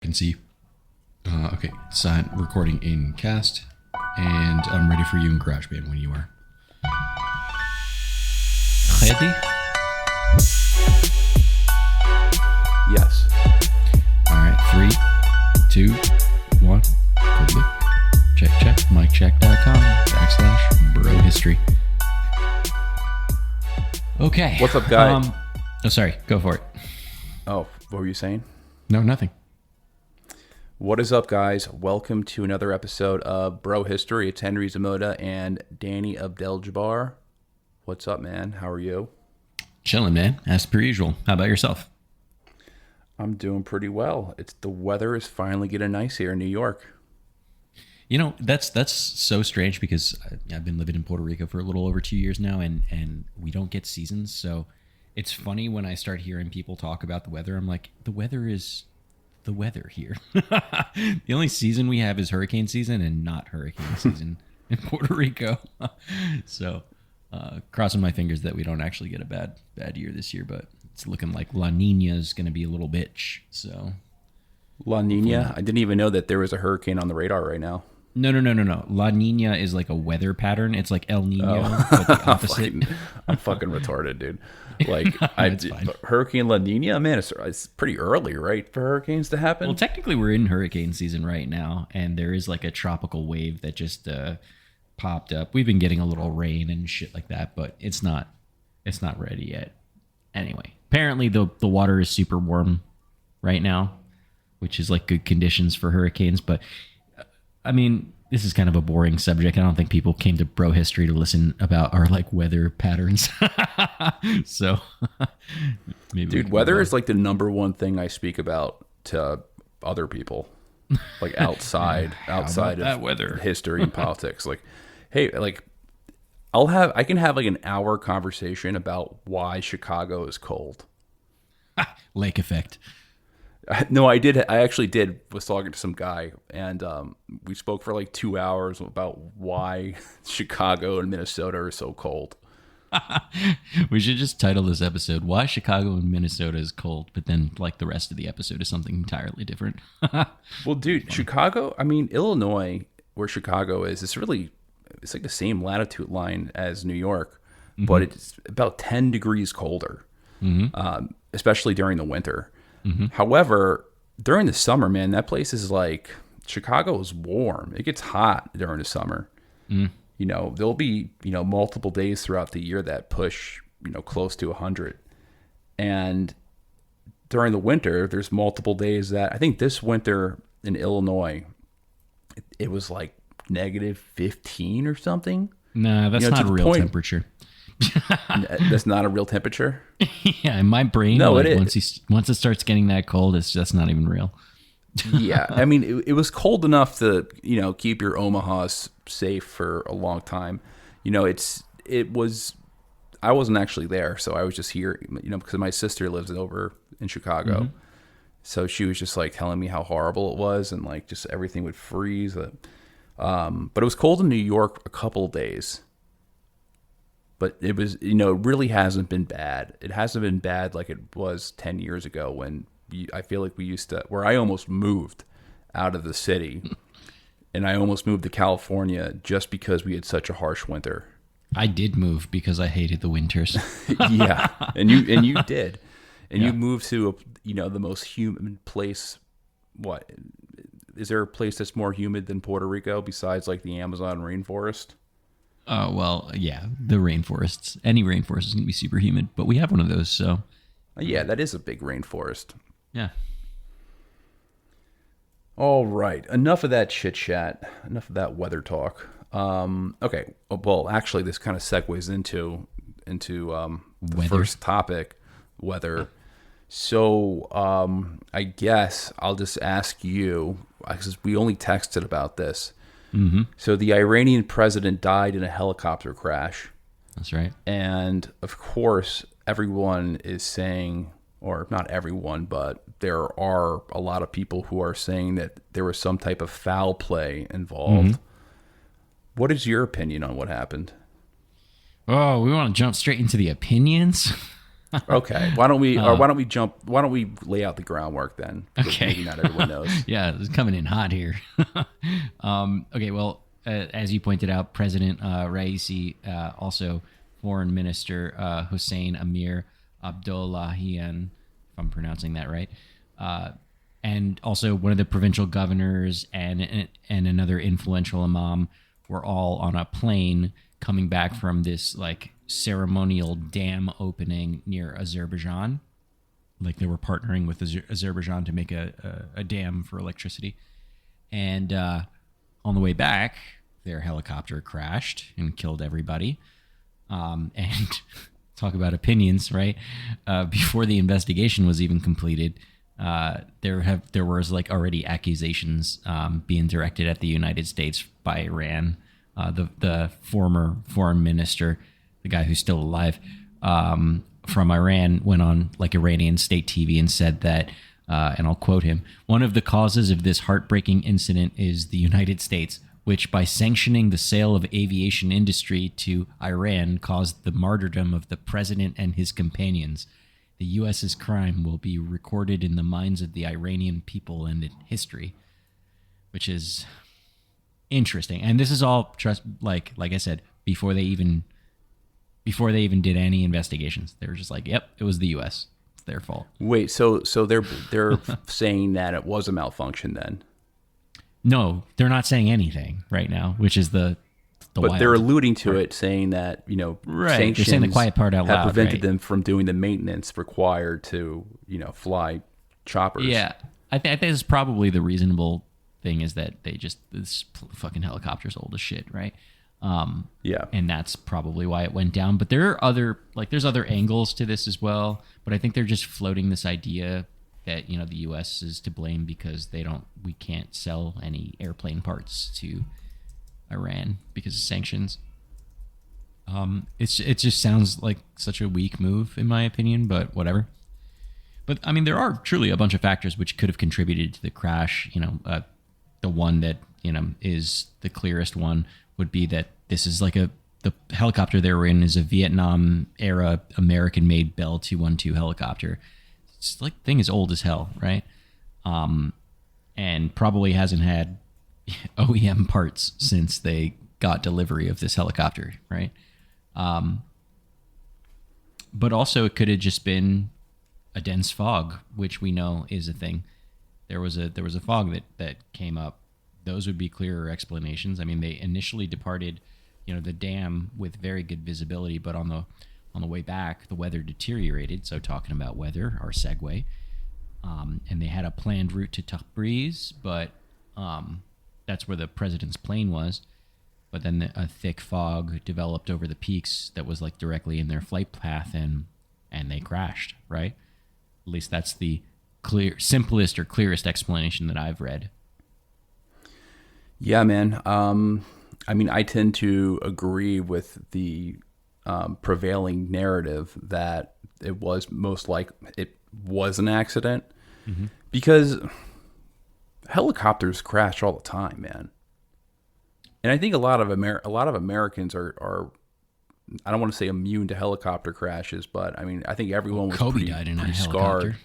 can see. Okay, sign recording in cast, and I'm ready for you in GarageBand when you are. Ready? Yes. All right, 3, 2, 1. Public. Check. MikeCheck.com/brohistory. Okay. What's up, guy? Oh, sorry. Go for it. Oh, what were you saying? No, nothing. What is up, guys? Welcome to another episode of Bro History. It's Henry Zamoda and Danny Abdel-Jabbar. What's up, man? How are you? Chilling, man. As per usual. How about yourself? I'm doing pretty well. The weather is finally getting nice here in New York. You know, that's so strange because I've been living in Puerto Rico for a little over 2 years now, and we don't get seasons. So it's funny when I start hearing people talk about the weather. I'm like, the weather is the weather here. The only season we have is hurricane season and not hurricane season in Puerto Rico. So crossing my fingers that we don't actually get a bad year this year, but it's looking like La Nina is going to be a little bitch. So La Nina? I didn't even know that there was a hurricane on the radar right now. No. La Nina is like a weather pattern. It's like El Nino, but the opposite. I'm fucking retarded, dude. Like, Hurricane La Nina, man, it's pretty early, right, for hurricanes to happen? Well, technically, we're in hurricane season right now, and there is like a tropical wave that just popped up. We've been getting a little rain and shit like that, but it's not ready yet. Anyway, apparently the water is super warm right now, which is like good conditions for hurricanes, but I mean, this is kind of a boring subject. I don't think people came to Bro History to listen about our like weather patterns. So, maybe dude, weather is like the number one thing I speak about to other people, like outside of weather history and politics. Like, hey, like I can have like an hour conversation about why Chicago is cold. Lake effect. No, I actually was talking to some guy, and we spoke for like 2 hours about why Chicago and Minnesota are so cold. We should just title this episode, Why Chicago and Minnesota is Cold, but then like the rest of the episode is something entirely different. Well, dude, Chicago, I mean, Illinois, where Chicago is, it's like the same latitude line as New York, but it's about 10 degrees colder, especially during the winter. However, during the summer, man, that place is like, Chicago is warm. It gets hot during the summer. You know, there'll be, multiple days throughout the year that push, close to 100. And during the winter, there's multiple days that, I think this winter in Illinois, it was like negative 15 or something. Nah, that's not a real temperature. That's not a real temperature. Yeah, in my brain, no, like, once it starts getting that cold, it's just not even real. Yeah, I mean, it was cold enough to keep your Omahas safe for a long time. It was. I wasn't actually there, so I was just here. Because my sister lives over in Chicago, so she was just like telling me how horrible it was, and like just everything would freeze. But it was cold in New York a couple of days. But it was, it really hasn't been bad. It hasn't been bad like it was 10 years ago when I feel like we used to, where I almost moved out of the city and I almost moved to California just because we had such a harsh winter. I did move because I hated the winters. Yeah. And you did. And Yeah. you moved to, the most humid place. What? Is there a place that's more humid than Puerto Rico besides like the Amazon rainforest? Oh, well, yeah, the rainforests. Any rainforest is going to be super humid, but we have one of those, so. Yeah, that is a big rainforest. Yeah. All right, enough of that chit chat. Enough of that weather talk. Okay, well, actually, this kind of segues into the first topic, weather. So, I guess I'll just ask you, because we only texted about this. So the Iranian president died in a helicopter crash. That's right. And of course, everyone is saying, or not everyone, but there are a lot of people who are saying that there was some type of foul play involved. What is your opinion on what happened? Oh, we want to jump straight into the opinions? Okay. Why don't we, or Uh, why don't we lay out the groundwork then? Because okay. maybe not everyone knows. Yeah, it's coming in hot here. Okay, well, as you pointed out, President Raisi, also Foreign Minister Hussein Amir Abdollahian, if I'm pronouncing that right, and also one of the provincial governors and another influential imam were all on a plane coming back from this like ceremonial dam opening near Azerbaijan. Like they were partnering with Azerbaijan to make a dam for electricity. And on the way back, their helicopter crashed and killed everybody. And talk about opinions, right? Before the investigation was even completed, there was like already accusations being directed at the United States by Iran. The former foreign minister, the guy who's still alive, from Iran, went on like Iranian state TV and said that, and I'll quote him: "One of the causes of this heartbreaking incident is the United States, which by sanctioning the sale of aviation industry to Iran caused the martyrdom of the president and his companions. The U.S.'s crime will be recorded in the minds of the Iranian people and in history," which is interesting. And this is all like I said, before they even did any investigations. They were just like, "Yep, it was the U.S. It's their fault." Wait, so they're saying that it was a malfunction then? No, they're not saying anything right now, which is the But wild they're alluding to part. it, saying that Right. sanctions They're saying the quiet part out have loud, prevented right? them from doing the maintenance required to fly choppers. Yeah, I think this is probably the reasonable thing, is that this fucking helicopter's old as shit, right? Yeah. And that's probably why it went down. But there are there's other angles to this as well. But I think they're just floating this idea that the U.S. is to blame because we can't sell any airplane parts to Iran because of sanctions. It just sounds like such a weak move in my opinion, but whatever. But I mean, there are truly a bunch of factors which could have contributed to the crash. The one that is the clearest one would be that this is like the helicopter they were in is a Vietnam era American-made Bell 212 helicopter. It's like thing is old as hell, right? And probably hasn't had OEM parts since they got delivery of this helicopter, right? But also it could have just been a dense fog, which we know is a thing. There was a fog that came up. Those would be clearer explanations. I mean, they initially departed, the dam with very good visibility, but on the way back, the weather deteriorated. So talking about weather, our segue, and they had a planned route to Tabriz, but that's where the president's plane was. But then a thick fog developed over the peaks that was like directly in their flight path, and they crashed, right? At least that's the simplest or clearest explanation that I've read. Yeah, man. I mean, I tend to agree with the prevailing narrative that it was it was an accident, because helicopters crash all the time, man. And I think a lot of Americans are I don't want to say immune to helicopter crashes, but I mean, I think everyone was Kobe pretty, died in a pretty helicopter. scarred.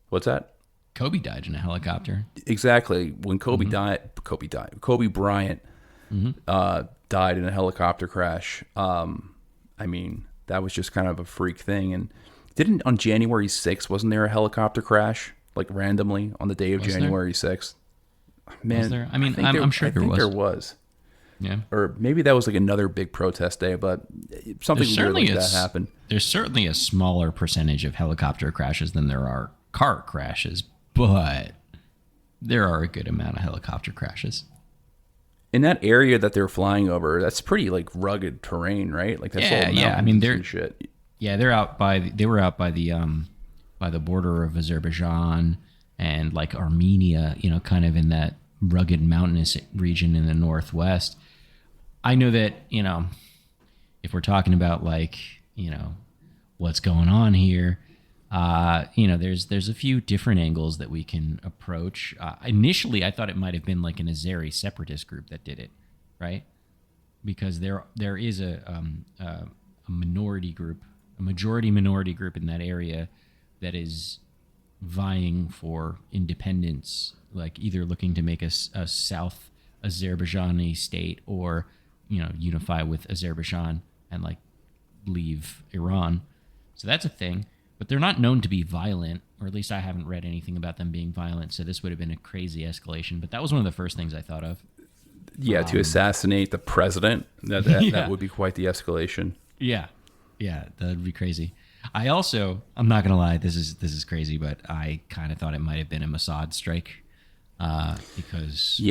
What's that? Kobe died in a helicopter. Exactly. When Kobe Bryant died in a helicopter crash. I mean, that was just kind of a freak thing. And didn't on January 6th, wasn't there a helicopter crash like randomly on the day of January 6th? Man, was there? I mean, I'm sure there was. There was. Yeah. Or maybe that was like another big protest day, but something weird like that happened. There's certainly a smaller percentage of helicopter crashes than there are car crashes, but there are a good amount of helicopter crashes. In that area that they're flying over, that's pretty like rugged terrain, right? Like that's all mountains I mean, and shit. Yeah, they were out by the border of Azerbaijan and like Armenia, kind of in that rugged mountainous region in the northwest. I know that, if we're talking about like, what's going on here, there's a few different angles that we can approach. Initially, I thought it might have been like an Azeri separatist group that did it, right? Because there is a minority group a majority minority group in that area that is vying for independence, like either looking to make a South Azerbaijani state or, unify with Azerbaijan and like leave Iran. So that's a thing. But they're not known to be violent, or at least I haven't read anything about them being violent. So this would have been a crazy escalation. But that was one of the first things I thought of. Yeah, to assassinate the president. That would be quite the escalation. Yeah, that'd be crazy. I'm not gonna lie, this is crazy, but I kind of thought it might have been a Mossad strike, because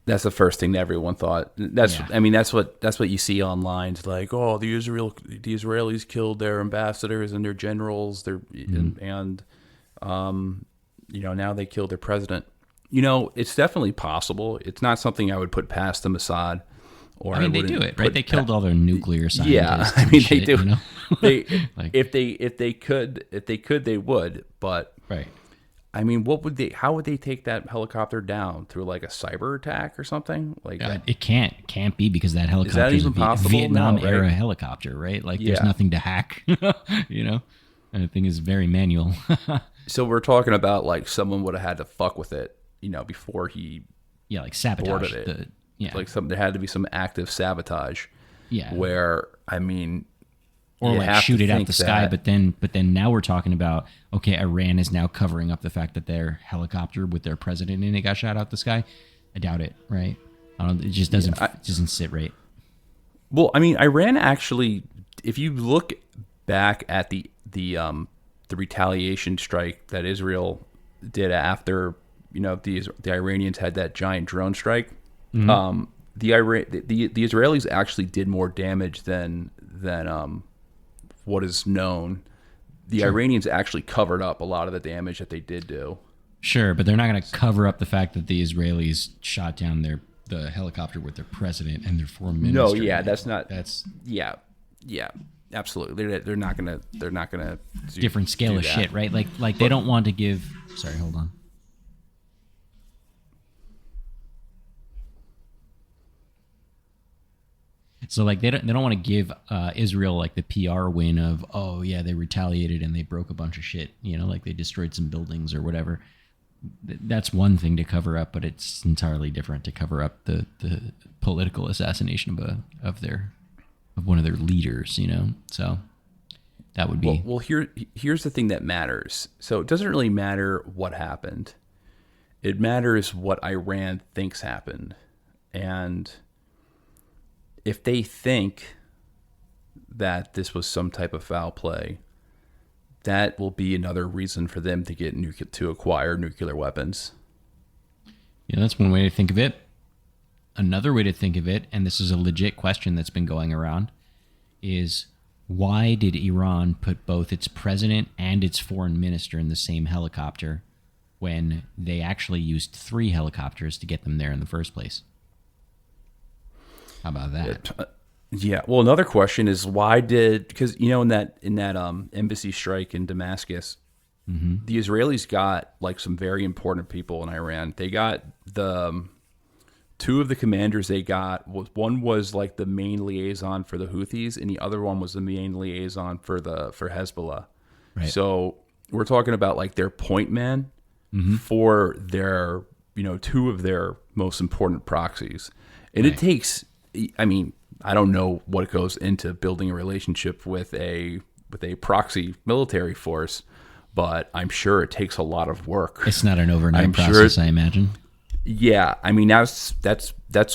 that's the first thing that everyone thought. That's what you see online. It's like, oh, the Israelis killed their ambassadors and their generals, and now they killed their president. It's definitely possible. It's not something I would put past the Mossad. Or they do it, right? They killed all their nuclear scientists. Yeah, they do. They if they could, they would. But right. I mean, how would they take that helicopter down? Through like a cyber attack or something? It can't be, because that helicopter is a Vietnam era helicopter, right? Like there's nothing to hack, and the thing is very manual. So we're talking about like someone would have had to fuck with it, before he like sabotage it. Like there had to be some active sabotage. Yeah. Where or like shoot it out the sky, but then now we're talking about, okay, Iran is now covering up the fact that their helicopter with their president in it got shot out the sky. I doubt it, right? It just doesn't sit right. Well, I mean, Iran actually, if you look back at the retaliation strike that Israel did after the Iranians had that giant drone strike. Mm-hmm. The Israelis actually did more damage than what is known. The Iranians actually covered up a lot of the damage that they did do. Sure, but they're not going to cover up the fact that the Israelis shot down the helicopter with their president and their foreign minister. No, that's absolutely. They're not gonna different scale of shit, right? Like they don't want to give. Sorry, hold on. So like they don't want to give Israel like the PR win of, oh yeah, they retaliated and they broke a bunch of shit, like they destroyed some buildings or whatever. That's one thing to cover up, but it's entirely different to cover up the political assassination of one of their leaders, So that would be well. Here's the thing that matters. So it doesn't really matter what happened. It matters what Iran thinks happened, and if they think that this was some type of foul play, that will be another reason for them to acquire nuclear weapons. Yeah, that's one way to think of it. Another way to think of it, and this is a legit question that's been going around, is why did Iran put both its president and its foreign minister in the same helicopter when they actually used 3 helicopters to get them there in the first place? How about that? Yeah. Well, another question is because in that embassy strike in Damascus, mm-hmm. the Israelis got like some very important people in Iran. They got the 2 of the commanders they got. One was like the main liaison for the Houthis, and the other one was the main liaison for Hezbollah. Right. So we're talking about like their point man mm-hmm. for their 2 of their most important proxies, and It takes. I mean, I don't know what goes into building a relationship with a proxy military force, but I'm sure it takes a lot of work. It's not an overnight process, I imagine. Yeah, I mean that's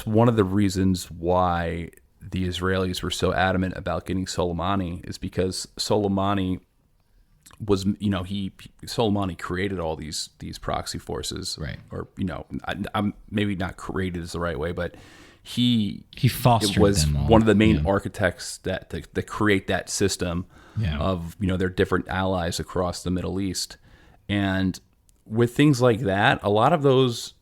one of the reasons why the Israelis were so adamant about getting Soleimani, is because Soleimani was Soleimani created all these proxy forces, right? Or I'm maybe not created is the right way, but he fostered was them all. One of the main architects that to create that system of their different allies across the Middle East. And with things like that, a lot of those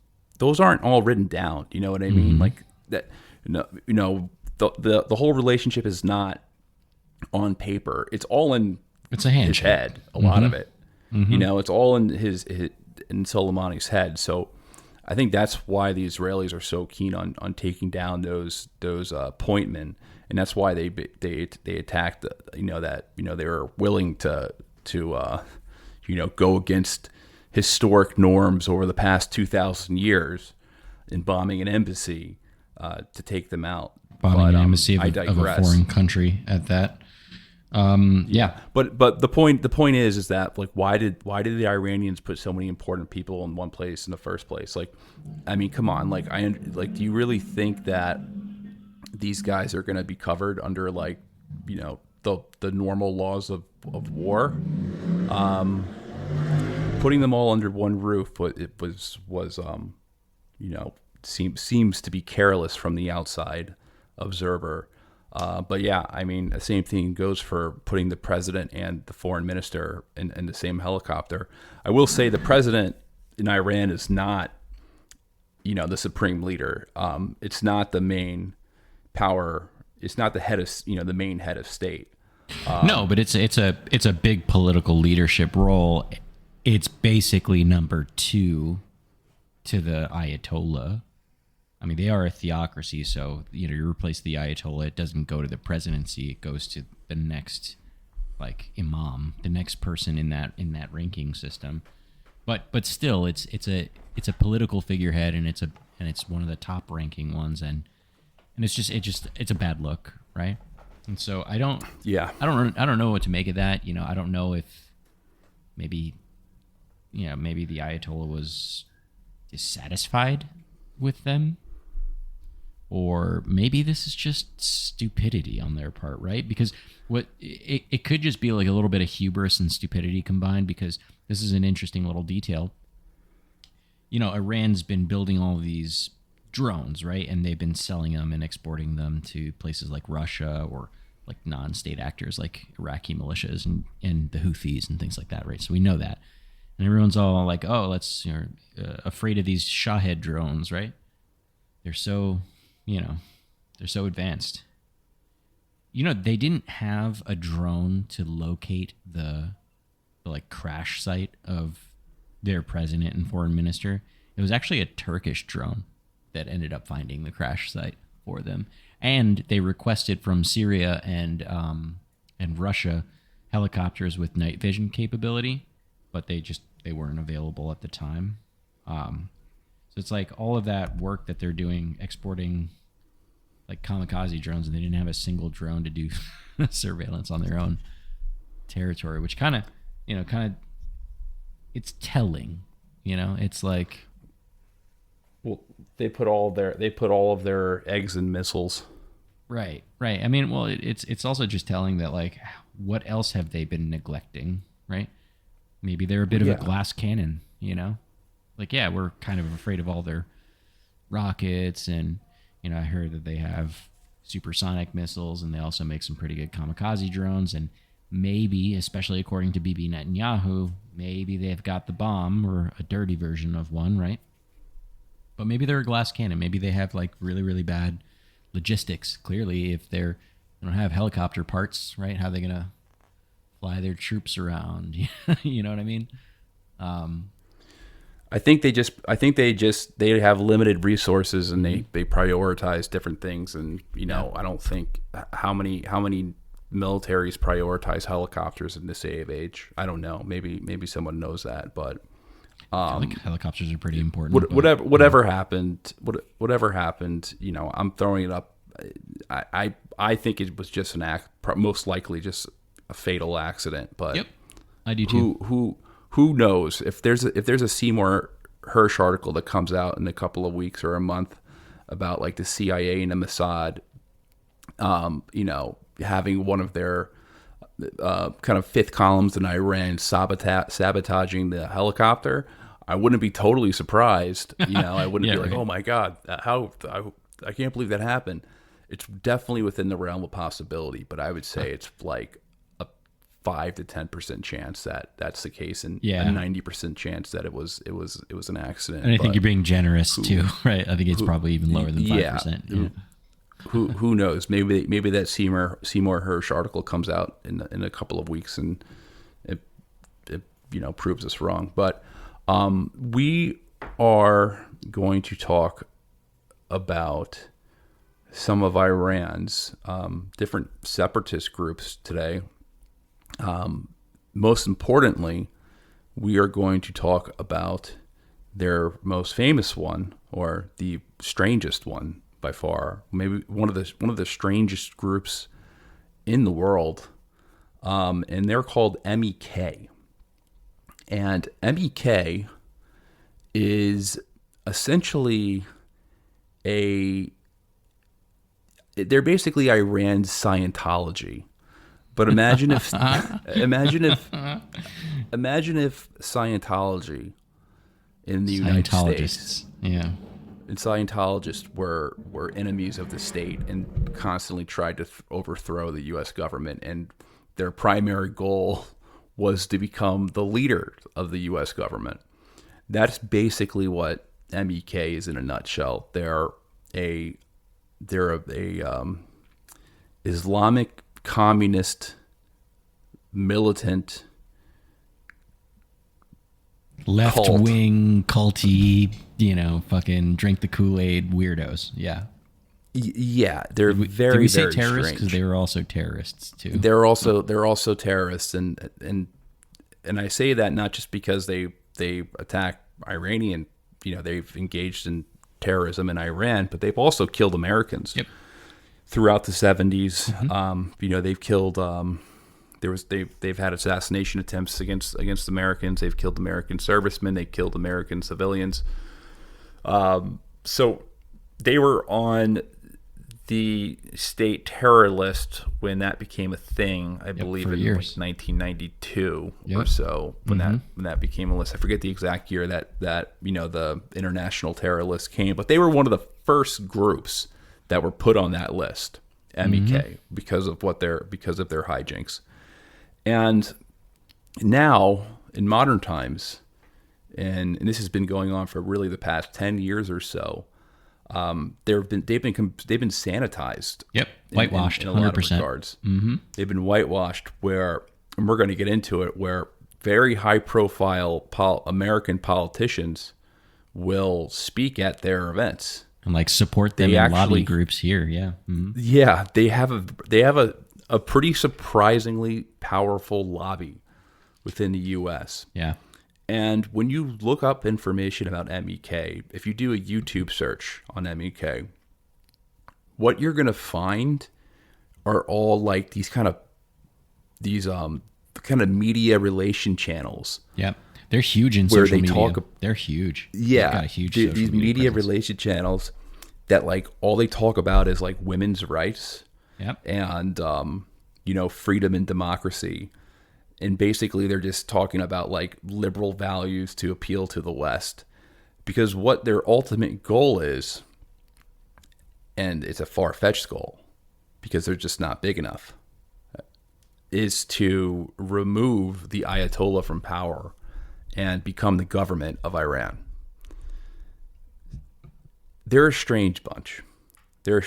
aren't all written down. You know what I mean? Mm-hmm. Like that. The whole relationship is not on paper. It's all in his head. A lot of it. Mm-hmm. It's all in in Soleimani's head. So I think that's why the Israelis are so keen on taking down those point men, and that's why they attacked. They were willing to go against historic norms over the past 2,000 years in bombing an embassy to take them out. Bombing an embassy of a foreign country at that. Yeah. But the point is that like why did the Iranians put so many important people in one place in the first place? Like, I mean, come on. Like do you really think that these guys are going to be covered under like, the normal laws of war? Putting them all under one roof, seems to be careless from the outside observer. But yeah, I mean, the same thing goes for putting the president and the foreign minister in the same helicopter. I will say the president in Iran is not, the supreme leader. It's not the main power. It's not the head of, the main head of state. No, but it's a big political leadership role. It's basically number 2 to the Ayatollah. I mean, they are a theocracy, so you replace the Ayatollah, it doesn't go to the presidency; it goes to the next, like, imam, the next person in that ranking system. But still, it's a political figurehead, and it's one of the top ranking ones, and it's a bad look, right? And so I don't know what to make of that. I don't know if maybe the Ayatollah was dissatisfied with them, or maybe this is just stupidity on their part, right? Because it could just be like a little bit of hubris and stupidity combined, because this is an interesting little detail. Iran's been building all of these drones, right? And they've been selling them and exporting them to places like Russia or like non-state actors like Iraqi militias and the Houthis and things like that, right? So we know that. And everyone's all like, oh, let's, afraid of these Shahed drones, right? They're so advanced. They didn't have a drone to locate the like crash site of their president and foreign minister. It was actually a Turkish drone that ended up finding the crash site for them. And they requested from Syria and Russia helicopters with night vision capability, but they weren't available at the time. So it's like all of that work that they're doing, exporting like kamikaze drones, and they didn't have a single drone to do surveillance on their own territory, which kind of it's telling. It's like, well, they put all of their eggs in missiles. Right. I mean, well, it's also just telling that, like, what else have they been neglecting, right? Maybe they're a bit of a glass cannon, Like, yeah, we're kind of afraid of all their rockets, and, I heard that they have supersonic missiles, and they also make some pretty good kamikaze drones, and maybe, especially according to Bibi Netanyahu, maybe they've got the bomb, or a dirty version of one, right? But maybe they're a glass cannon. Maybe they have, like, really, really bad logistics. Clearly, if they don't have helicopter parts, right? How are they going to fly their troops around? You know what I mean? I think they have limited resources, and they prioritize different things. And I don't think how many militaries prioritize helicopters in this day of age. I don't know. Maybe someone knows that, but I think helicopters are pretty important. Whatever happened, I'm throwing it up. I think it was just most likely just a fatal accident. But yep, I do too. Who knows if there's a Seymour Hersh article that comes out in a couple of weeks or a month about like the CIA and the Mossad, having one of their kind of fifth columns in Iran sabotaging the helicopter, I wouldn't be totally surprised. I wouldn't be like, oh my God, I can't believe that happened. It's definitely within the realm of possibility, but I would say it's like a 5 to 10% chance that that's the case, and a 90% chance that it was an accident. And I think you're being generous too, right? I think it's probably even lower than 5%. Yeah. Who knows? Maybe that Seymour Hersh article comes out in a couple of weeks, and it proves us wrong. But we are going to talk about some of Iran's different separatist groups today. Most importantly, we are going to talk about their most famous one, or the strangest one by far, maybe one of the strangest groups in the world, and they're called MEK. And MEK is essentially they're basically Iran's Scientology. But imagine if Scientology in the United States, yeah, and Scientologists were enemies of the state and constantly tried to overthrow the U.S. government, and their primary goal was to become the leader of the U.S. government. That's basically what MEK is in a nutshell. They're a Islamic communist militant left-wing culty, fucking drink the Kool-Aid weirdos. Yeah. Yeah, they're very, did we say very terrorists? Because strange. they were also terrorists too. They're also terrorists, and I say that not just because they attack Iranian, they've engaged in terrorism in Iran, but they've also killed Americans. Yep. Throughout the 70s. They've killed. They've had assassination attempts against Americans. They've killed American servicemen. They killed American civilians. So they were on the state terror list when that became a thing. I believe in years. 1992 or so when that became a list. I forget the exact year that the international terror list came, but they were one of the first groups that were put on that list, MEK, because of their hijinks. And now in modern times, and this has been going on for really the past 10 years or so, they've been sanitized. Yep, whitewashed in a lot 100%. of regards. They've been whitewashed, and we're going to get into it, where very high profile American politicians will speak at their events and support them in lobby groups here. Yeah. Yeah, they have a pretty surprisingly powerful lobby within the U.S. Yeah. And when you look up information about MEK, if you do a YouTube search on MEK, what you're going to find are all these kind of media relation channels. Yeah. They're huge in social media. They're huge. Yeah. They've got a huge these media relation channels that all they talk about is women's rights. Yep. And freedom and democracy. And basically they're just talking about liberal values to appeal to the West, because what their ultimate goal is, and it's a far-fetched goal because they're just not big enough, is to remove the Ayatollah from power and become the government of Iran. They're a strange bunch. They're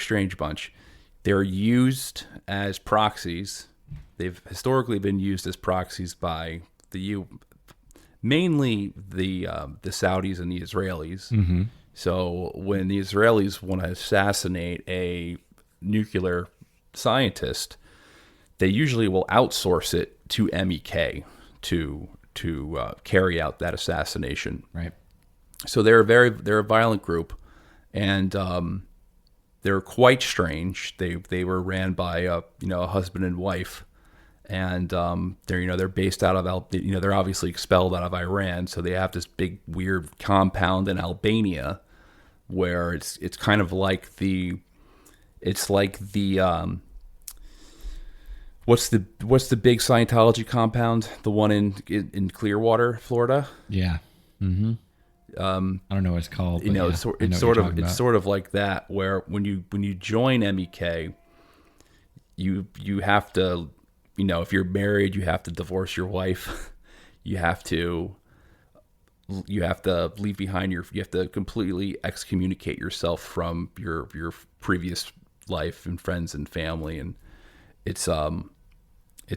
used as proxies. They've historically been used as proxies by mainly the Saudis and the Israelis. So when the Israelis want to assassinate a nuclear scientist, they usually will outsource it to MEK to carry out that assassination. Right. So they're a violent group, and they're quite strange. They were ran by a husband and wife, and they're based out of they're obviously expelled out of Iran, so they have this big weird compound in Albania, where it's kind of like the what's the big Scientology compound, the one in Clearwater, Florida? Yeah. Mm-hmm. I don't know what it's called. But it's sort of like that, where when you join MEK, you have to, if you're married, you have to divorce your wife. you have to leave behind you have to completely excommunicate yourself from your previous life and friends and family, and it's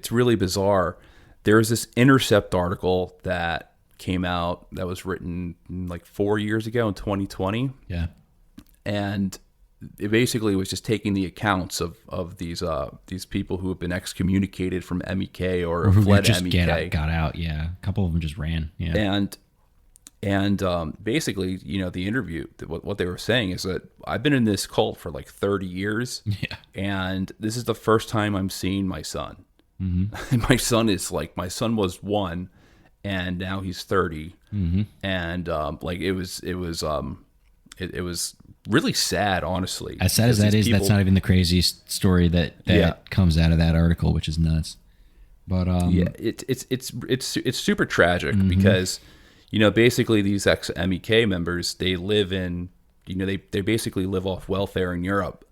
really bizarre. There's this Intercept article that came out that was written like 4 years ago in 2020. Yeah. And it basically was just taking the accounts of these people who have been excommunicated from MEK or who fled just MEK. got out. Yeah. A couple of them just ran. Yeah. And basically, the interview, what they were saying is that I've been in this cult for like 30 years. Yeah. And this is the first time I'm seeing my son. Mm-hmm. And my son was 1 and now he's 30. Mm-hmm. And it was really sad, honestly. As sad as that is, that's not even the craziest story that comes out of that article, which is nuts. But it's super tragic because basically these ex-MEK members, they live in they basically live off welfare in Europe,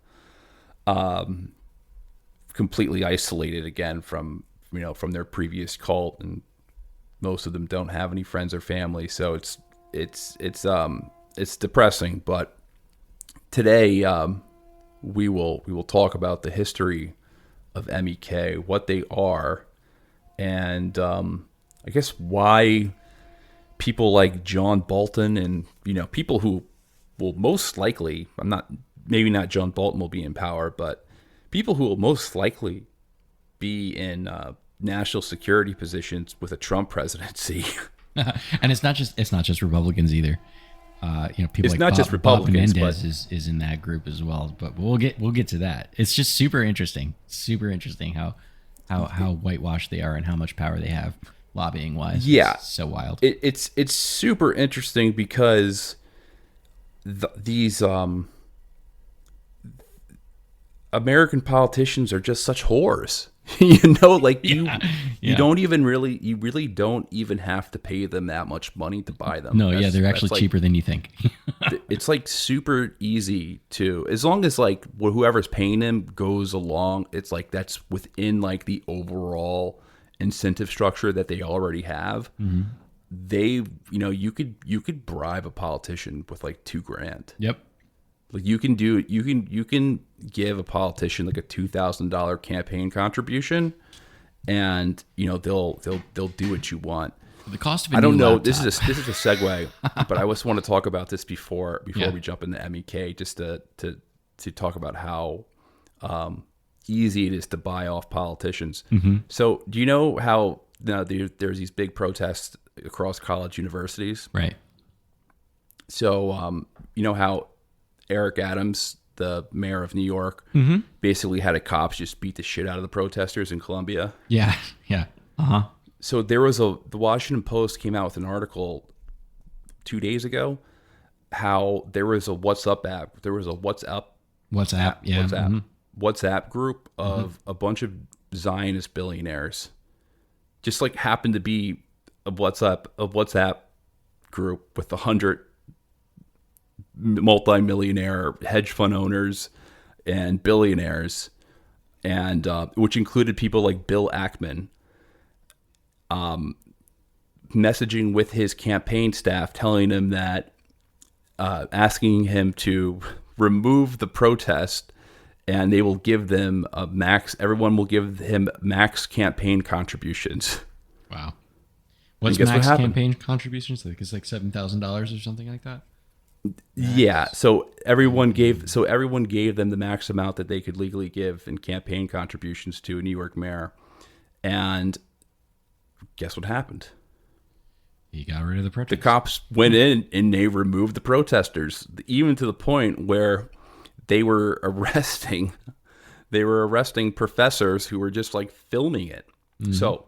completely isolated again from their previous cult, and most of them don't have any friends or family, so it's depressing. But today we will talk about the history of MEK, what they are, and I guess why people like John Bolton and people who will most likely, maybe not John Bolton will be in power, but people who will most likely be in national security positions with a Trump presidency. And it's not just Republicans either. People it's like not just Republicans, Bob Menendez is in that group as well. But we'll get to that. It's just super interesting how whitewashed they are and how much power they have lobbying wise. Yeah, it's so wild. It's super interesting because these American politicians are just such whores. You really don't even have to pay them that much money to buy them. No, they're actually cheaper than you think. It's like super easy to, as long as like whoever's paying them goes along, it's like that's within like the overall incentive structure that they already have. Mm-hmm. You could bribe a politician with like $2,000. Yep. Like you can give a politician like a $2,000 campaign contribution, and they'll do what you want. The cost of I don't know. Laptop. This is a segue, but I just want to talk about this before we jump into MEK, just to talk about how easy it is to buy off politicians. Mm-hmm. So do you know how there's these big protests across college universities? Right. So you know how Eric Adams, the mayor of New York, mm-hmm. basically had cops just beat the shit out of the protesters in Columbia? Yeah. Uh-huh. So the Washington Post came out with an article 2 days ago how there was a WhatsApp app. There was a WhatsApp group of a bunch of Zionist billionaires. Just like happened to be a WhatsApp group with 100 multi-millionaire hedge fund owners and billionaires, and which included people like Bill Ackman, messaging with his campaign staff, telling him that, asking him to remove the protest, and they will give them a max. Everyone will give him max campaign contributions. Wow. What's max campaign contributions? Like it's like $7,000 or something like that. Yeah, so everyone gave them the max amount that they could legally give in campaign contributions to a New York mayor. And guess what happened? He got rid of the protesters. The cops went in and they removed the protesters, even to the point where they were arresting professors who were just like filming it. Mm-hmm. So,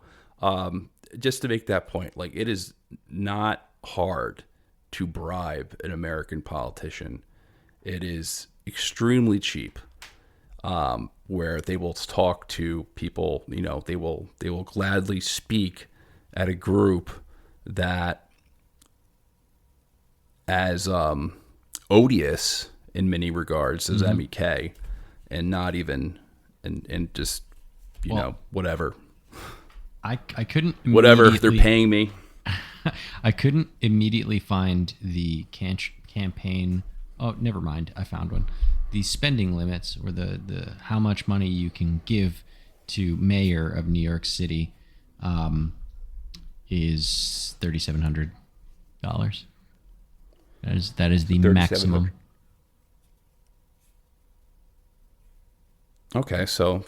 just to make that point, like it is not hard to bribe an American politician. It is extremely cheap, where they will talk to people, they will gladly speak at a group that as odious in many regards as mm-hmm. MEK, and not even and just whatever. I couldn't whatever they're paying me. I couldn't immediately find the campaign. Oh, never mind. I found one. The spending limits, or the how much money you can give to mayor of New York City, is $3,700. That is the 3,700. maximum. Okay, so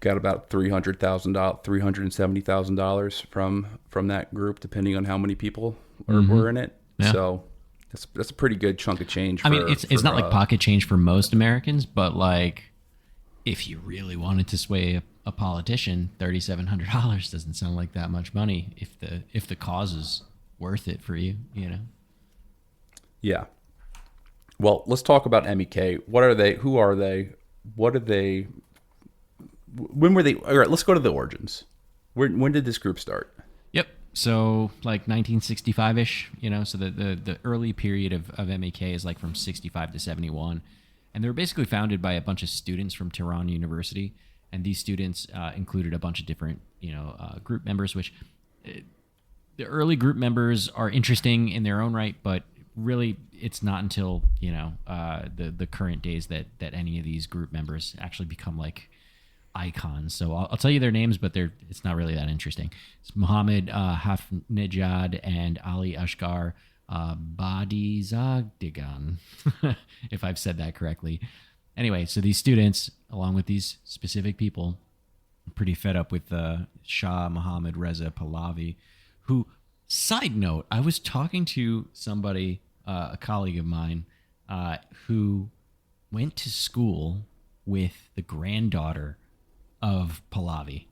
got about $370,000 from that group, depending on how many people were in it. Yeah. So that's a pretty good chunk of change. I mean, it's not like pocket change for most Americans, but like if you really wanted to sway a politician, $3,700 doesn't sound like that much money if the cause is worth it for you, you know. Yeah. Well, let's talk about MEK. What are they? Who are they? What are they? When were they? All right, let's go to the origins. When did this group start? Yep. So like 1965-ish, you know, so the early period of MeK is like from 65 to 71. And they were basically founded by a bunch of students from Tehran University. And these students included a bunch of different, you know, group members, which the early group members are interesting in their own right, but really it's not until, you know, the current days that any of these group members actually become like icons. So I'll tell you their names, but it's not really that interesting. It's Mohammed Hafnejad and Ali Ashgar Badizadgan, if I've said that correctly. Anyway, so these students, along with these specific people, are pretty fed up with Shah Mohammad Reza Pahlavi, who, side note, I was talking to somebody, a colleague of mine, who went to school with the granddaughter of Pahlavi,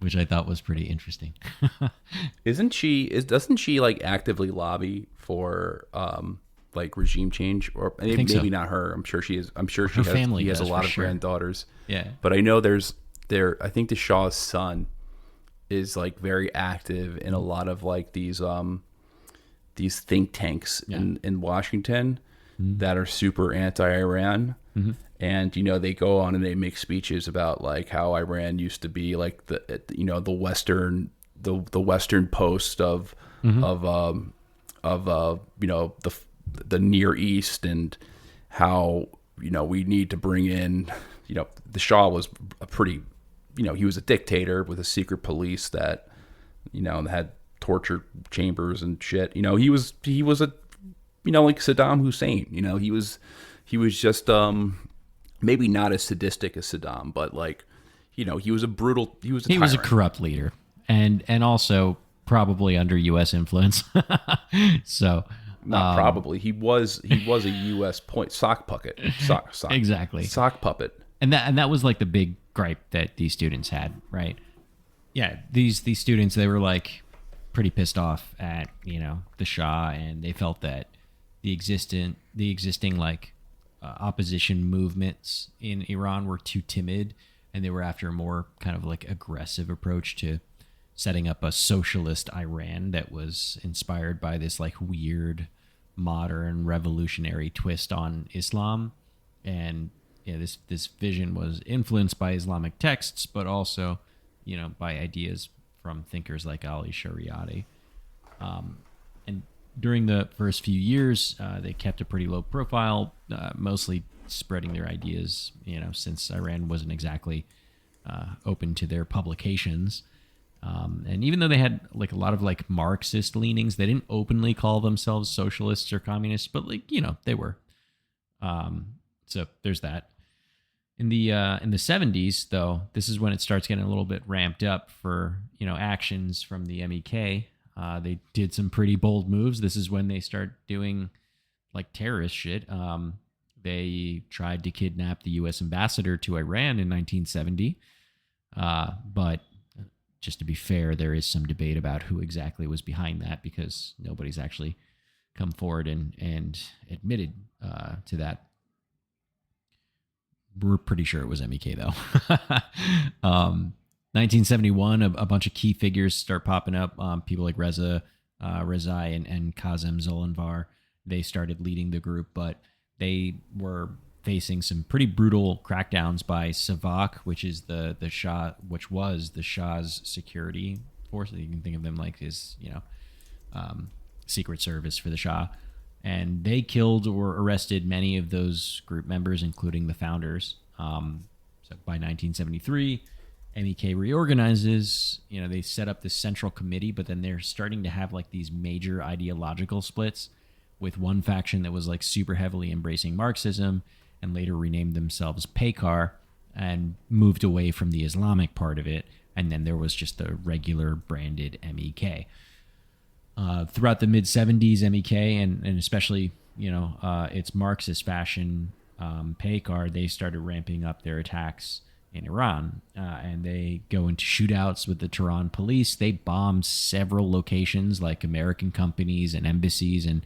which I thought was pretty interesting. Doesn't she like actively lobby for like regime change, or maybe so. not her? I'm sure she is. I'm sure Her family he has a does, lot for of sure. granddaughters. Yeah. But I know I think the Shah's son is like very active in a lot of like these think tanks in Washington that are super anti-Iran. And, you know, they go on and they make speeches about like how Iran used to be like the Western post of you know, the Near East, and how, you know, we need to bring in, you know, the Shah was a pretty, you know, he was a dictator with a secret police that, you know, had torture chambers and shit. You know, he was a, you know, like Saddam Hussein. You know, he was just maybe not as sadistic as Saddam, but like, you know, he was a corrupt leader, and also probably under U.S. influence. So not probably he was a U.S. sock puppet. Exactly, sock puppet. And that was like the big gripe that these students had, right? Yeah, these students, they were like pretty pissed off at, you know, the Shah, and they felt that the existing like opposition movements in Iran were too timid, and they were after a more kind of like aggressive approach to setting up a socialist Iran that was inspired by this like weird modern revolutionary twist on Islam. And yeah, this vision was influenced by Islamic texts, but also, you know, by ideas from thinkers like Ali Shariati. And during the first few years, they kept a pretty low profile, mostly spreading their ideas, you know, since Iran wasn't exactly open to their publications. And even though they had like a lot of like Marxist leanings, they didn't openly call themselves socialists or communists, but like, you know, they were. So there's that. In the 70s, though, this is when it starts getting a little bit ramped up for, you know, actions from the MEK. They did some pretty bold moves. This is when they start doing like terrorist shit. They tried to kidnap the U.S. ambassador to Iran in 1970. But just to be fair, there is some debate about who exactly was behind that, because nobody's actually come forward and admitted to that. We're pretty sure it was MEK, though. 1971, a bunch of key figures start popping up. People like Rezai and Kazem Zolanvar. They started leading the group, but they were facing some pretty brutal crackdowns by Savak, which is the Shah, which was the Shah's security force. You can think of them like his, you know, secret service for the Shah. And they killed or arrested many of those group members, including the founders. So by 1973, MEK reorganizes. They set up this central committee, but then they're starting to have like these major ideological splits with one faction that was like super heavily embracing Marxism and later renamed themselves PECAR and moved away from the Islamic part of it. And then there was just the regular branded MEK. Throughout the mid 70s, MEK and especially, its Marxist fashion, PECAR, they started ramping up their attacks in Iran, and they go into shootouts with the Tehran police. They bombed several locations like American companies and embassies, and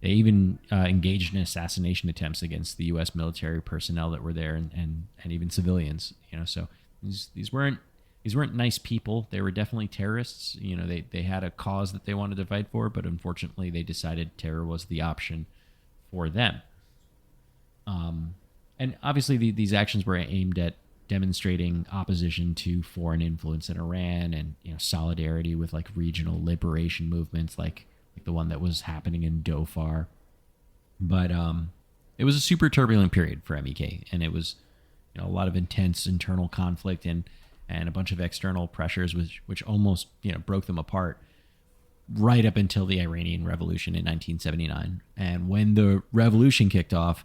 they even engaged in assassination attempts against the U.S. military personnel that were there and even civilians. So these weren't nice people. They were definitely terrorists. They had a cause that they wanted to fight for, but unfortunately they decided terror was the option for them. And obviously these actions were aimed at demonstrating opposition to foreign influence in Iran and solidarity with like regional liberation movements like the one that was happening in Dhofar. But it was a super turbulent period for MEK, and it was a lot of intense internal conflict and a bunch of external pressures which almost broke them apart right up until the Iranian Revolution in 1979. And when the revolution kicked off,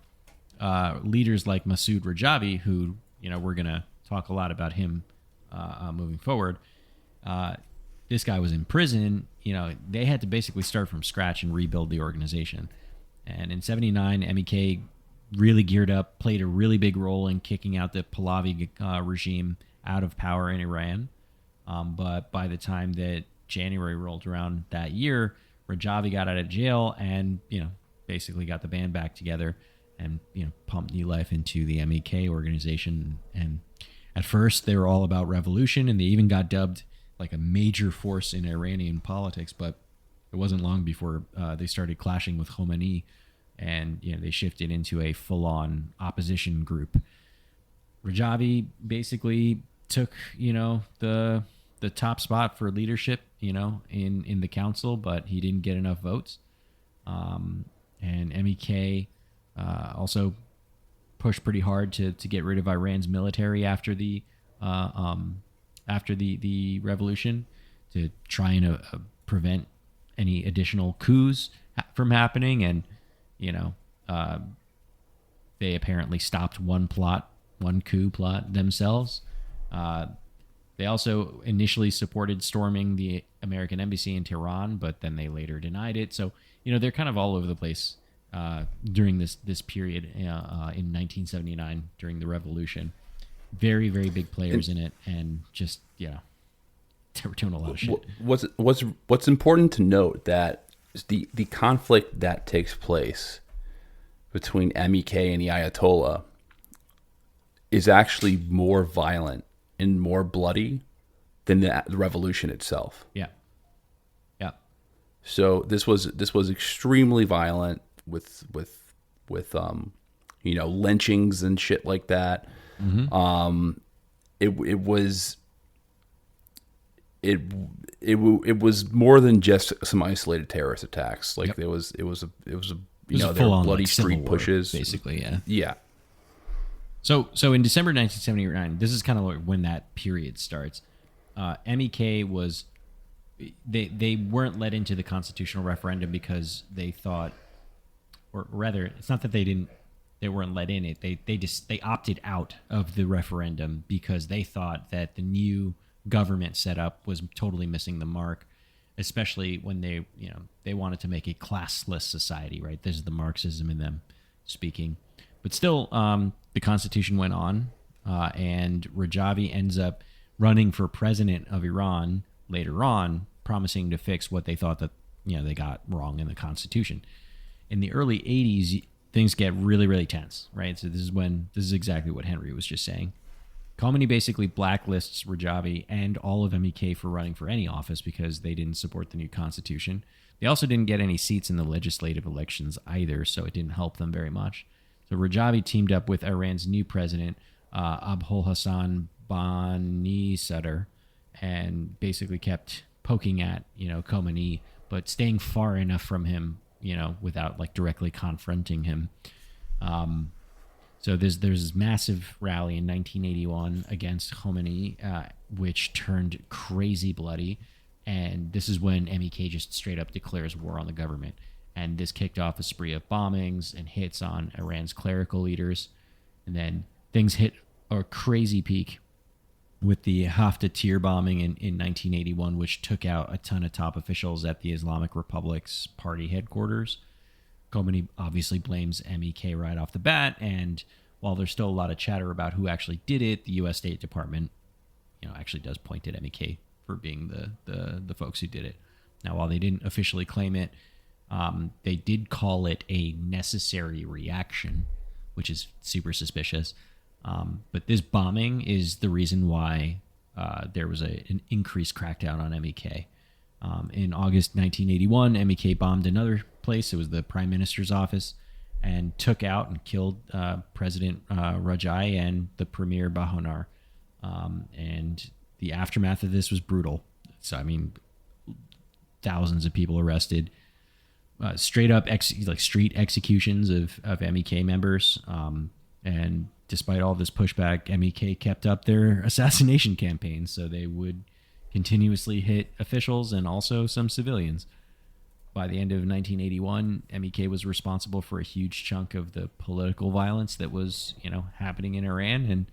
leaders like Masoud Rajavi, who we're gonna talk a lot about him moving forward. This guy was in prison. They had to basically start from scratch and rebuild the organization. And in '79, MEK really geared up, played a really big role in kicking out the Pahlavi regime out of power in Iran. But by the time that January rolled around that year, Rajavi got out of jail and basically got the band back together and pumped new life into the MEK organization. And at first they were all about revolution, and they even got dubbed like a major force in Iranian politics. But it wasn't long before they started clashing with Khomeini, and they shifted into a full-on opposition group. Rajavi basically took the top spot for leadership in the council, but he didn't get enough votes. And MEK also pushed pretty hard to get rid of Iran's military after the revolution, to try and prevent any additional coups from happening. And they apparently stopped one coup plot themselves. They also initially supported storming the American embassy in Tehran, but then they later denied it. So they're kind of all over the place during this period in 1979 during the revolution. Very, very big players in it, and just they were doing a lot of shit. What's important to note that the conflict that takes place between MEK and the Ayatollah is actually more violent and more bloody than the revolution itself. Yeah. So this was extremely violent with lynchings and shit like that. Mm-hmm. It was more than just some isolated terrorist attacks. Like there was there were bloody street pushes, basically. Yeah. So in December 1979, this is kind of when that period starts. MEK was they weren't let into the constitutional referendum because they thought, or rather, it's not that they weren't let in it. They opted out of the referendum because they thought that the new government setup was totally missing the mark, especially when they wanted to make a classless society, right? This is the Marxism in them speaking. But still, the Constitution went on, and Rajavi ends up running for president of Iran later on, promising to fix what they thought that they got wrong in the Constitution. In the early 80s, things get really, really tense, right? So this is exactly what Henry was just saying. Khomeini basically blacklists Rajavi and all of MEK for running for any office because they didn't support the new Constitution. They also didn't get any seats in the legislative elections either, so it didn't help them very much. So Rajavi teamed up with Iran's new president, Abul Hassan Bani Sadr, and basically kept poking at Khomeini, but staying far enough from him, without like directly confronting him. So there's this massive rally in 1981 against Khomeini, which turned crazy bloody, and this is when MEK just straight up declares war on the government, and this kicked off a spree of bombings and hits on Iran's clerical leaders, and then things hit a crazy peak with the Haftar bombing in 1981, which took out a ton of top officials at the Islamic Republic's party headquarters. Khomeini obviously blames MEK right off the bat, and while there's still a lot of chatter about who actually did it, the U.S. State Department, actually does point at MEK for being the folks who did it. Now, while they didn't officially claim it, they did call it a necessary reaction, which is super suspicious. But this bombing is the reason why there was an increased crackdown on MEK. In August 1981, MEK bombed another place. It was the Prime Minister's office, and took out and killed President Rajai and the Premier Bahonar. And the aftermath of this was brutal. So, I mean, thousands of people arrested. Straight up street executions of MEK members. And despite all this pushback, MEK kept up their assassination campaigns, so they would continuously hit officials and also some civilians. By the end of 1981, MEK was responsible for a huge chunk of the political violence that was, happening in Iran, and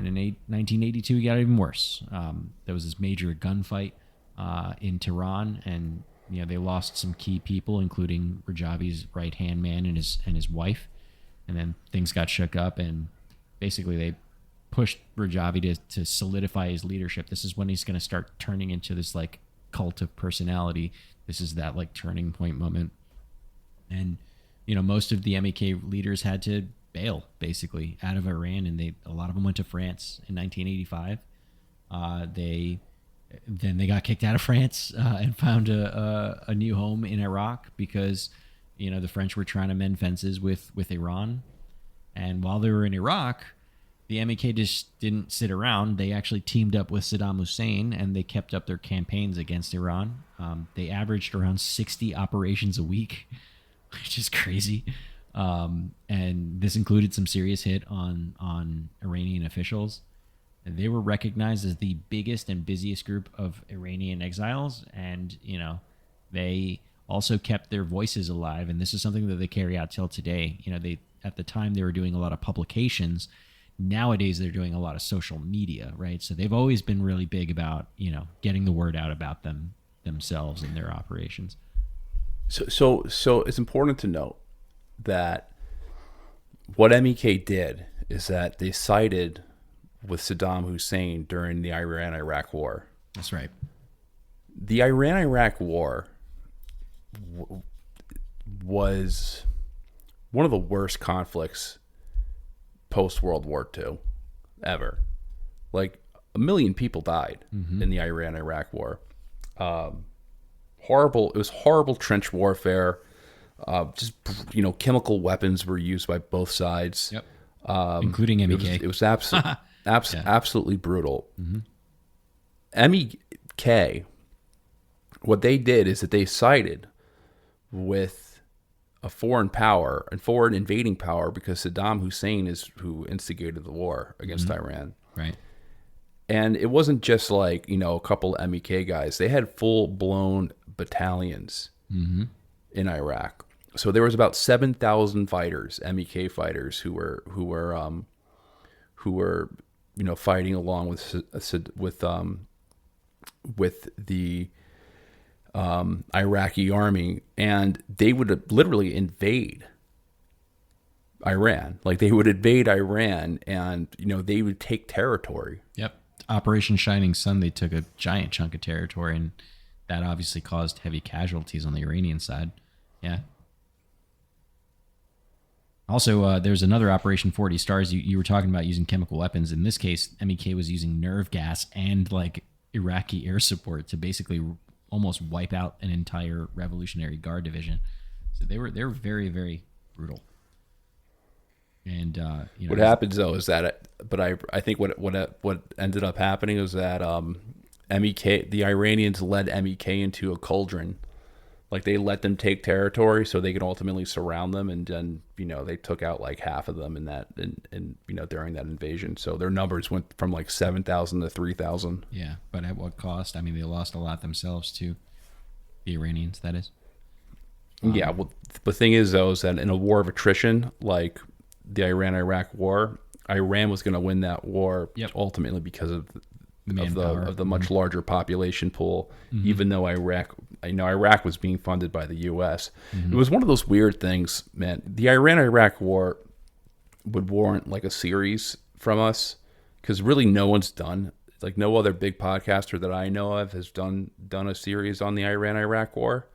in 1982 it got even worse. There was this major gunfight in Tehran, and they lost some key people, including Rajavi's right-hand man and his wife. And then things got shook up, and basically they pushed Rajavi to solidify his leadership. This is when he's going to start turning into this cult of personality. This is that turning point moment. And, most of the MEK leaders had to bail basically out of Iran, and a lot of them went to France in 1985. They got kicked out of France and found a new home in Iraq because the French were trying to mend fences with Iran. And while they were in Iraq, the MEK just didn't sit around. They actually teamed up with Saddam Hussein, and they kept up their campaigns against Iran. They averaged around 60 operations a week, which is crazy. And this included some serious hit on Iranian officials. They were recognized as the biggest and busiest group of Iranian exiles, and they also kept their voices alive, and this is something that they carry out till today. They at the time they were doing a lot of publications. Nowadays they're doing a lot of social media, right? So they've always been really big about getting the word out about themselves and their operations. So it's important to note that what MEK did is that they sided with Saddam Hussein during the Iran-Iraq War. That's right. The Iran-Iraq War was one of the worst conflicts post-World War II ever. 1 million people died in the Iran-Iraq War. Horrible. It was horrible trench warfare. Just chemical weapons were used by both sides. Yep. Including MEK. It was absolutely brutal. MEK, what they did is that they sided with a foreign power and foreign invading power because Saddam Hussein is who instigated the war against Iran. Right. And it wasn't just a couple of MEK guys. They had full-blown battalions in Iraq. So there was about 7,000 fighters, MEK fighters, who were fighting along with the Iraqi army, and they would literally invade Iran. They would invade Iran, and they would take territory. Yep. Operation Shining Sun, they took a giant chunk of territory, and that obviously caused heavy casualties on the Iranian side. Yeah. Also, there's another Operation 40 Stars. You were talking about using chemical weapons. In this case, MEK was using nerve gas and Iraqi air support to basically almost wipe out an entire Revolutionary Guard division. So they were very, very brutal. And what happens though is that, I think what ended up happening was that MEK, the Iranians led MEK into a cauldron Like they let them take territory so they could ultimately surround them, and then they took out like half of them in that during that invasion. So their numbers went from like 7,000 to 3,000. Yeah, but at what cost? I mean, they lost a lot themselves too. The Iranians, that is. Yeah, well, the thing is though is that in a war of attrition like the Iran-Iraq war, Iran was going to win that war ultimately because of the much larger population pool, even though Iraq was being funded by the U.S. It was one of those weird things, man. The Iran-Iraq war would warrant like a series from us because really no one's done, like no other big podcaster that I know of has done a series on the Iran-Iraq war.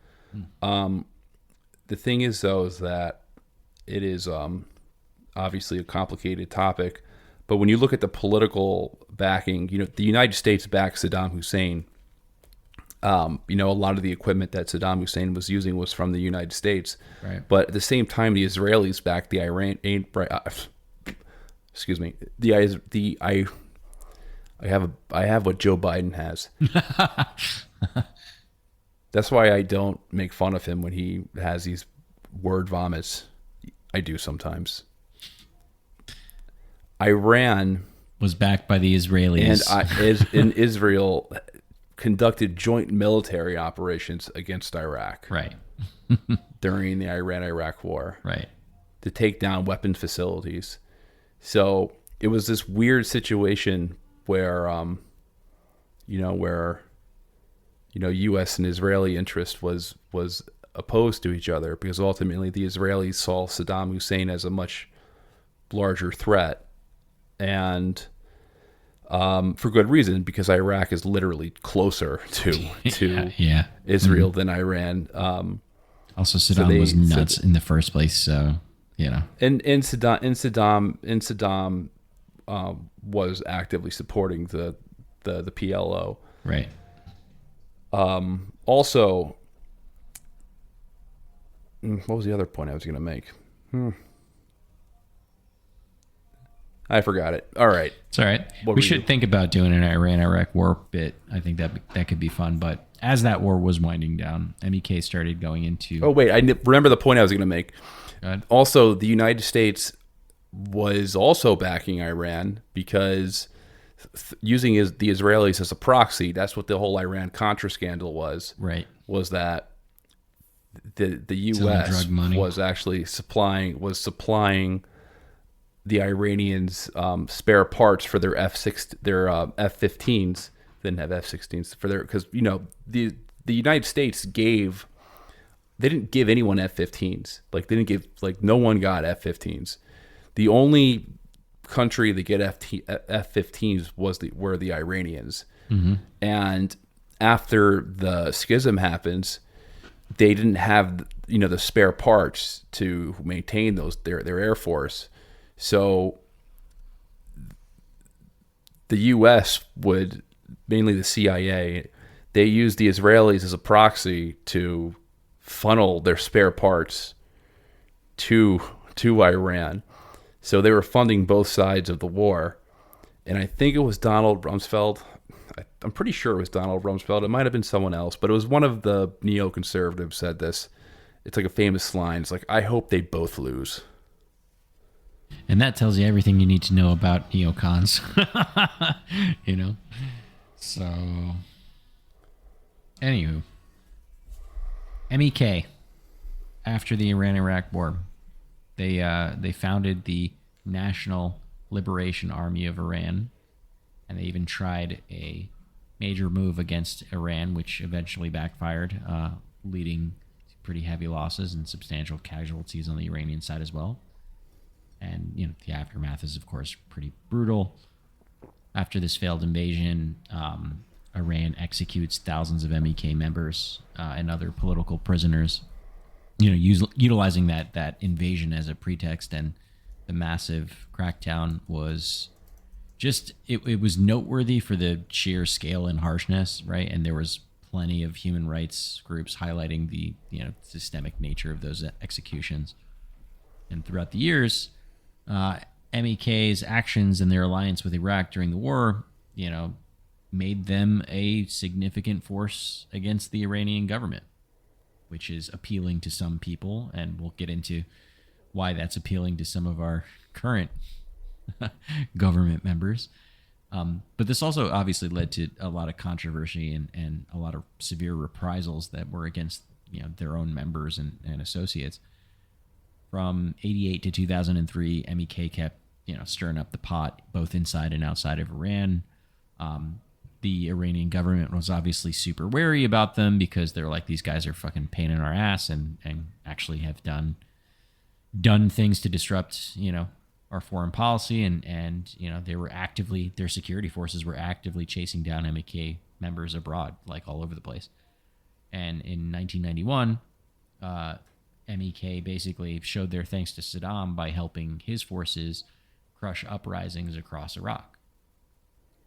The thing is though is that it is obviously a complicated topic. But when you look at the political backing, the United States backed Saddam Hussein. A lot of the equipment that Saddam Hussein was using was from the United States. Right. But at the same time, the Israelis backed the Iran. Excuse me. I have what Joe Biden has. That's why I don't make fun of him when he has these word vomits. I do sometimes. Iran was backed by the Israelis, and Israel conducted joint military operations against Iraq, right, during the Iran-Iraq war, right, to take down weapon facilities. So it was this weird situation where, U.S. and Israeli interest was opposed to each other because ultimately the Israelis saw Saddam Hussein as a much larger threat. And for good reason, because Iraq is literally closer to Israel than Iran. Also, Saddam was nuts in the first place, so And Saddam was actively supporting the PLO. Right. Also, what was the other point I was going to make? I forgot it. All right. It's all right. We should think about doing an Iran-Iraq war bit. I think that could be fun. But as that war was winding down, MEK started going into... Oh, wait. I remember the point I was going to make. Also, the United States was also backing Iran because using the Israelis as a proxy, that's what the whole Iran-Contra scandal was. Right. Was that the U.S. was actually supplying the Iranians spare parts for their F-15s. They didn't have F-16s for because the United States they didn't give anyone F-15s. Like they didn't give, like no one got F-15s. The only country that get F-15s were the Iranians. Mm-hmm. And after the schism happens, they didn't have the spare parts to maintain their air force. So the U.S. would, mainly the CIA, they used the Israelis as a proxy to funnel their spare parts to Iran. So they were funding both sides of the war. And I think it was Donald Rumsfeld. I'm pretty sure it was Donald Rumsfeld. It might have been someone else, but it was one of the neoconservatives said this. It's like a famous line. It's like, I hope they both lose. And that tells you everything you need to know about neocons. So, anywho, MEK, after the Iran-Iraq war, they founded the National Liberation Army of Iran, and they even tried a major move against Iran, which eventually backfired, leading to pretty heavy losses and substantial casualties on the Iranian side as well. And the aftermath is, of course, pretty brutal. After this failed invasion, Iran executes thousands of MEK members and other political prisoners. Utilizing that invasion as a pretext, and the massive crackdown was just it was noteworthy for the sheer scale and harshness, right? And there was plenty of human rights groups highlighting the systemic nature of those executions. And throughout the years, MEK's actions and their alliance with Iraq during the war, made them a significant force against the Iranian government. which is appealing to some people, and we'll get into why that's appealing to some of our current government members. But this also obviously led to a lot of controversy and a lot of severe reprisals that were against their own members and associates. From 88 to 2003, MEK kept stirring up the pot both inside and outside of Iran. The Iranian government was obviously super wary about them because they're like, these guys are fucking pain in our ass and actually have done things to disrupt our foreign policy, and they were actively, their security forces were actively chasing down MEK members abroad, like all over the place. And in 1991, MEK basically showed their thanks to Saddam by helping his forces crush uprisings across Iraq.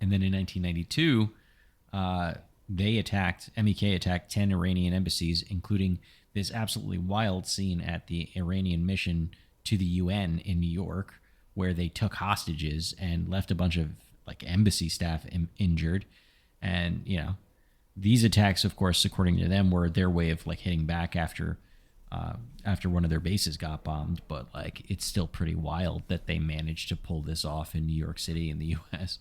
And then in 1992, MEK attacked 10 Iranian embassies, including this absolutely wild scene at the Iranian mission to the UN in New York, where they took hostages and left a bunch of embassy staff injured. And these attacks, of course, according to them, were their way of hitting back after one of their bases got bombed. But it's still pretty wild that they managed to pull this off in New York City in the U.S.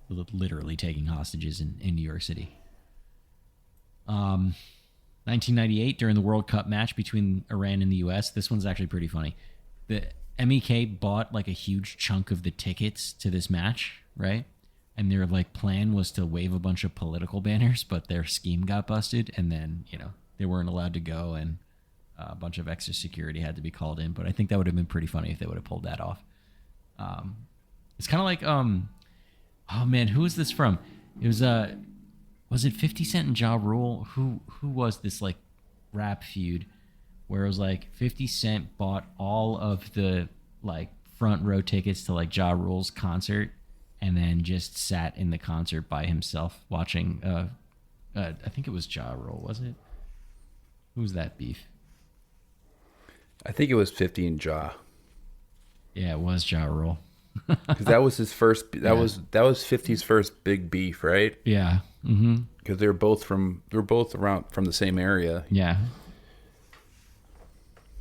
Literally taking hostages in New York City. 1998, during the World Cup match between Iran and the U.S., this one's actually pretty funny. The MEK bought a huge chunk of the tickets to this match, right? And their plan was to wave a bunch of political banners, but their scheme got busted, and then they weren't allowed to go, and a bunch of extra security had to be called in. But I think that would have been pretty funny if they would have pulled that off. It's kind of like oh man, who is this from? It was it 50 Cent and Ja Rule? Who was this rap feud where it was 50 Cent bought all of the front row tickets to Ja Rule's concert and then just sat in the concert by himself watching I think it was Ja Rule, was it? Who's that beef? I think it was 50 and Ja. Yeah, it was Ja Rule. Because that was his first. That was 50's first big beef, right? Yeah. Mm-hmm. Because they're both around from the same area. Yeah.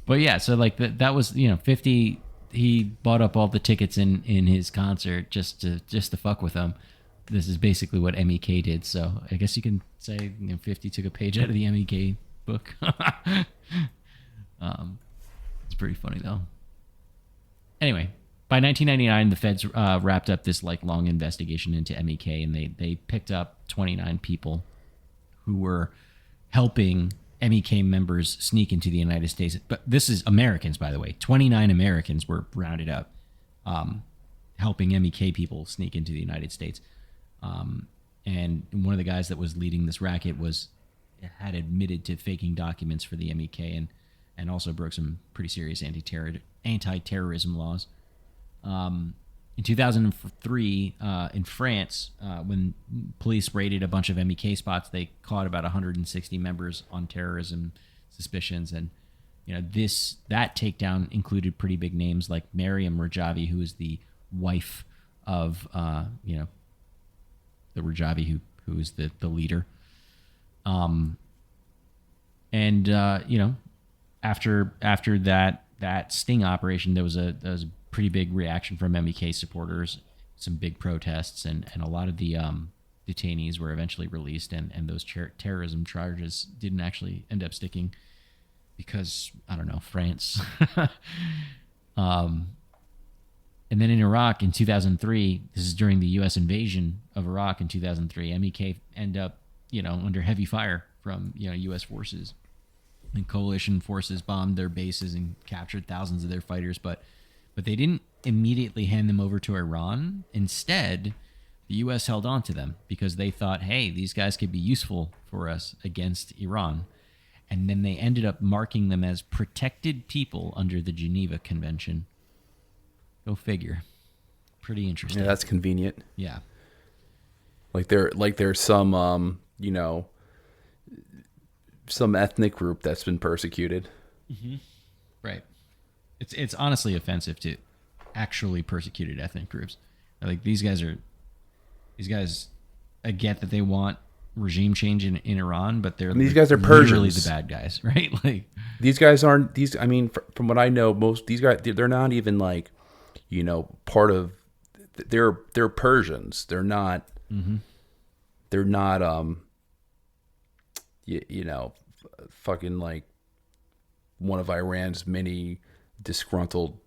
But yeah, so that was 50. He bought up all the tickets in his concert just to fuck with them. This is basically what MEK did. So I guess you can say 50 took a page out of the MEK book. It's pretty funny though. Anyway. By 1999, the feds wrapped up this long investigation into MEK, and they picked up 29 people who were helping MEK members sneak into the United States. But this is Americans, by the way. 29 Americans were rounded up, helping MEK people sneak into the United States. And one of the guys that was leading this racket had admitted to faking documents for the MEK and also broke some pretty serious anti-terrorism laws. In 2003, in France, when police raided a bunch of MEK spots, they caught about 160 members on terrorism suspicions. And, that takedown included pretty big names like Mariam Rajavi, who is the wife of, the Rajavi who is the leader. After that sting operation, there was a pretty big reaction from MEK supporters, some big protests, and a lot of the detainees were eventually released, and those terrorism charges didn't actually end up sticking because, I don't know, France. And then in Iraq in 2003, this is during the U.S. invasion of Iraq in 2003, MEK end up, under heavy fire from, U.S. forces. And coalition forces bombed their bases and captured thousands of their fighters, but they didn't immediately hand them over to Iran. Instead, the U.S. held on to them because they thought, hey, these guys could be useful for us against Iran. And then they ended up marking them as protected people under the Geneva Convention. Go figure. Pretty interesting. Yeah, that's convenient. Yeah. There's some, some ethnic group that's been persecuted. Mm-hmm. Right. It's honestly offensive to actually persecuted ethnic groups. These guys, I get that they want regime change in Iran, but they're these guys are literally Persians. the bad guys, right? Like These guys aren't these. I mean, from what I know, most these guys they're not even like, part of. They're Persians. They're not. mm-hmm. They're not. Fucking like one of Iran's many disgruntled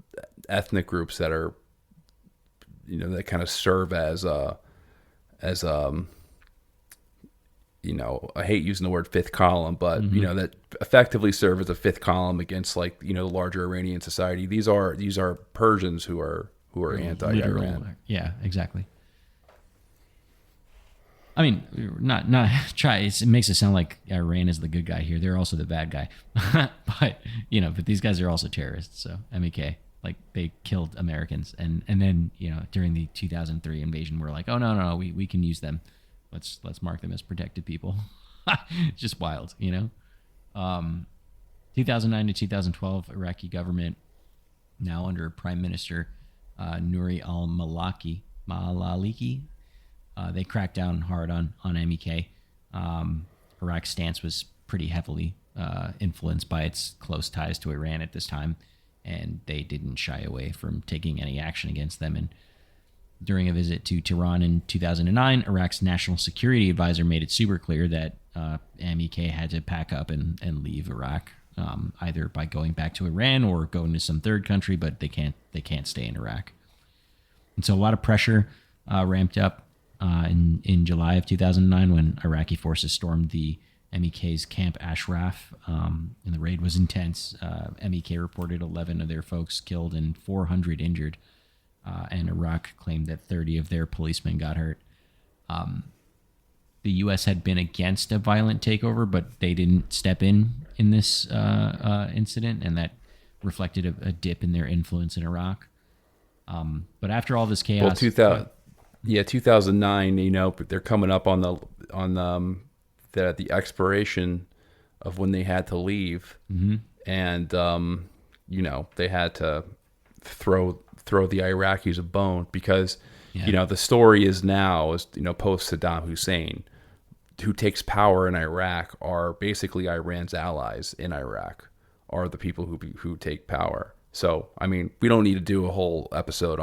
ethnic groups that are, that kind of serve as I hate using the word fifth column, but that effectively serve as a fifth column against like the larger Iranian society. These are Persians who are anti-Iran. Yeah, exactly. I mean, not try. It makes it sound like Iran is the good guy here. They're also the bad guy, but these guys are also terrorists. So MeK, like they killed Americans, and then during the 2003 invasion, we're like, oh no, we can use them. Let's mark them as protected people. It's just wild, 2009 to 2012, Iraqi government, now under Prime Minister Nouri al-Maliki. They cracked down hard on MeK. Iraq's stance was pretty heavily influenced by its close ties to Iran at this time, and they didn't shy away from taking any action against them. And during a visit to Tehran in 2009, Iraq's national security advisor made it super clear that MeK had to pack up and leave Iraq, either by going back to Iran or going to some third country, but they can't stay in Iraq. And so a lot of pressure ramped up in July of 2009 when Iraqi forces stormed the MEK's Camp Ashraf, and the raid was intense. MEK reported 11 of their folks killed and 400 injured, and Iraq claimed that 30 of their policemen got hurt. The U.S. had been against a violent takeover, but they didn't step in this incident, and that reflected a dip in their influence in Iraq. But after all this chaos... Well, 2009, they're coming up on the expiration of when they had to leave. Mm-hmm. And, they had to throw the Iraqis a bone because, the story is now, post Saddam Hussein, who takes power in Iraq are basically Iran's allies in Iraq, are the people who take power. So, I mean, we don't need to do a whole episode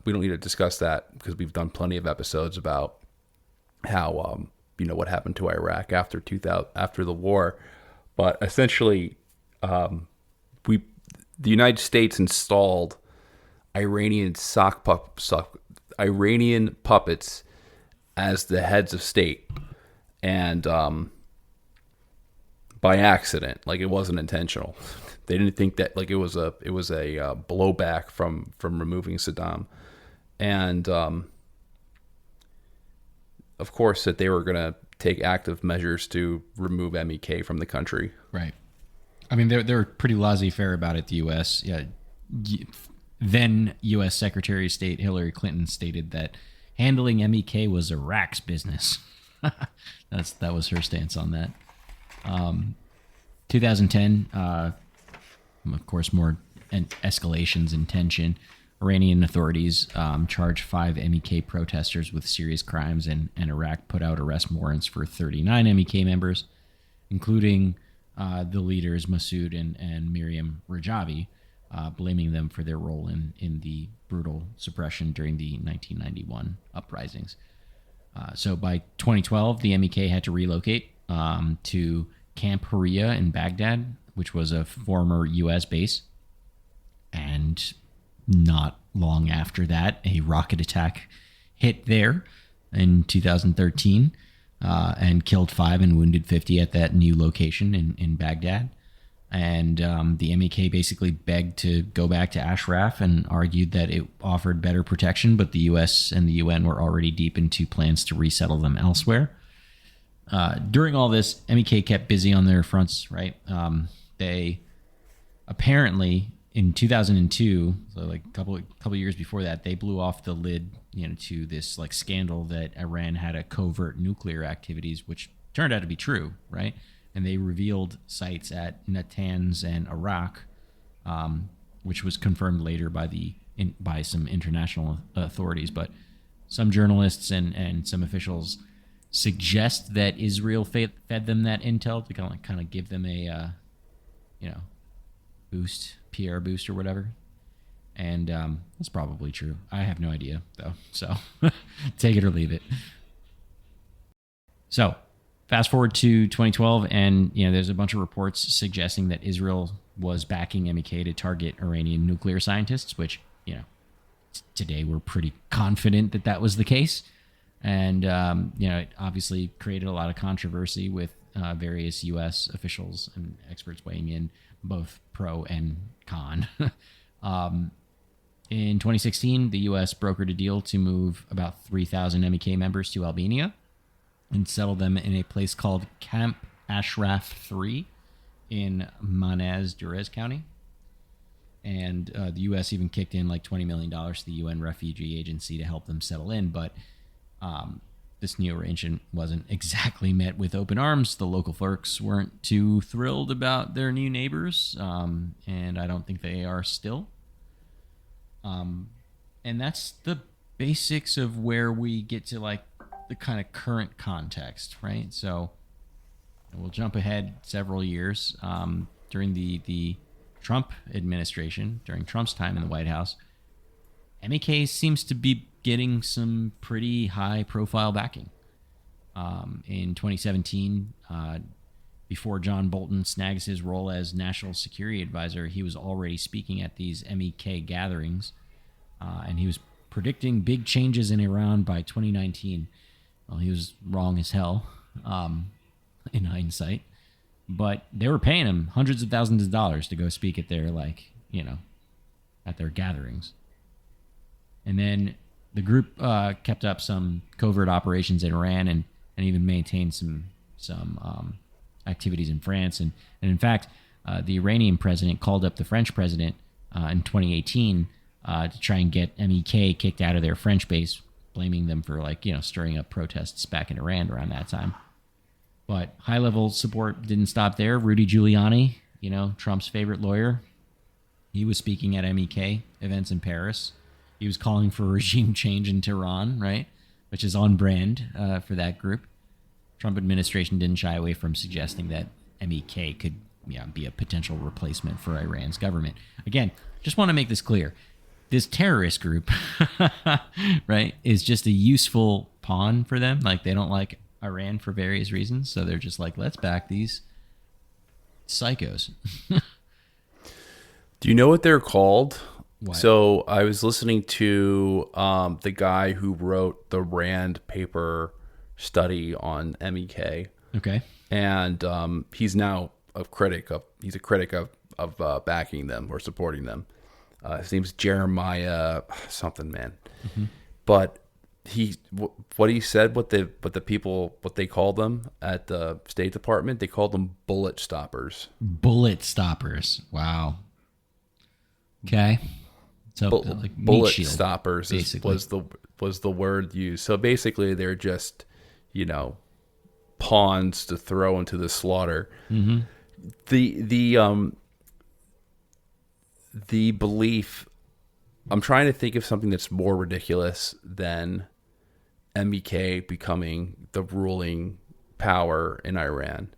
we don't need to discuss that because we've done plenty of episodes about how, what happened to Iraq after the war. But essentially, the United States installed Iranian Iranian puppets as the heads of state. And, by accident, like it wasn't intentional. They didn't think that like it was a blowback from removing Saddam, and of course that they were going to take active measures to remove MEK from the country. Right. I mean, they were pretty laissez-faire about it. The U.S. Then U.S. Secretary of State Hillary Clinton stated that handling MEK was Iraq's business. That was her stance on that. 2010. Of course, more escalations in tension. Iranian authorities charged 5 MEK protesters with serious crimes, and Iraq put out arrest warrants for 39 MEK members, including the leaders Masoud and Miriam Rajavi, blaming them for their role in the brutal suppression during the 1991 uprisings. So by 2012, the MEK had to relocate to Camp Hurriya in Baghdad, which was a former U.S. base. And not long after that, a rocket attack hit there in 2013 and killed 5 and wounded 50 at that new location in Baghdad. And the MEK basically begged to go back to Ashraf and argued that it offered better protection, but the U.S. and the UN were already deep into plans to resettle them elsewhere. During all this, MEK kept busy on their fronts, right? They apparently in 2002, so like a couple years before that, they blew off the lid, to this like scandal that Iran had a covert nuclear activities, which turned out to be true, right? And they revealed sites at Natanz and Iraq, which was confirmed later by some international authorities. But some journalists and some officials suggest that Israel fed them that intel to kind of give them a boost, PR boost or whatever. And that's probably true. I have no idea though, so take it or leave it. So fast forward to 2012, and there's a bunch of reports suggesting that Israel was backing MEK to target Iranian nuclear scientists, which today we're pretty confident that was the case. And it obviously created a lot of controversy with various U.S. officials and experts weighing in, both pro and con. In 2016, the U.S. brokered a deal to move about 3,000 MEK members to Albania and settle them in a place called Camp Ashraf 3 in Manaz Durrës County. And the U.S. even kicked in like $20 million to the UN Refugee Agency to help them settle in. But this new arrangement wasn't exactly met with open arms. The local folks weren't too thrilled about their new neighbors, and I don't think they are still. And that's the basics of where we get to like the kind of current context, right? So we'll jump ahead several years. During the Trump administration, during Trump's time in the White House, MEK seems to be getting some pretty high-profile backing. In 2017, before John Bolton snags his role as National Security Advisor, he was already speaking at these MEK gatherings, and he was predicting big changes in Iran by 2019. Well, he was wrong as hell in hindsight. But they were paying him hundreds of thousands of dollars to go speak at their, at their gatherings. And then the group kept up some covert operations in Iran and even maintained some activities in France. And in fact, the Iranian president called up the French president in 2018 to try and get MEK kicked out of their French base, blaming them for stirring up protests back in Iran around that time. But high-level support didn't stop there. Rudy Giuliani, Trump's favorite lawyer, he was speaking at MEK events in Paris. He was calling for regime change in Tehran, right, which is on brand for that group. Trump administration didn't shy away from suggesting that MEK could be a potential replacement for Iran's government. Again, just want to make this clear. This terrorist group, right, is just a useful pawn for them. Like, they don't like Iran for various reasons, so they're just like, let's back these psychos. Do you know what they're called? What? So I was listening to the guy who wrote the Rand paper study on MEK. Okay. And he's now a critic of backing them or supporting them. His name's Jeremiah something, man. Mm-hmm. But what he said, what they called them at the State Department, they called them bullet stoppers. Bullet stoppers. Wow. Okay. So like bullet shield, stoppers was the word used. So basically, they're just pawns to throw into the slaughter. Mm-hmm. The belief. I'm trying to think of something that's more ridiculous than MEK becoming the ruling power in Iran.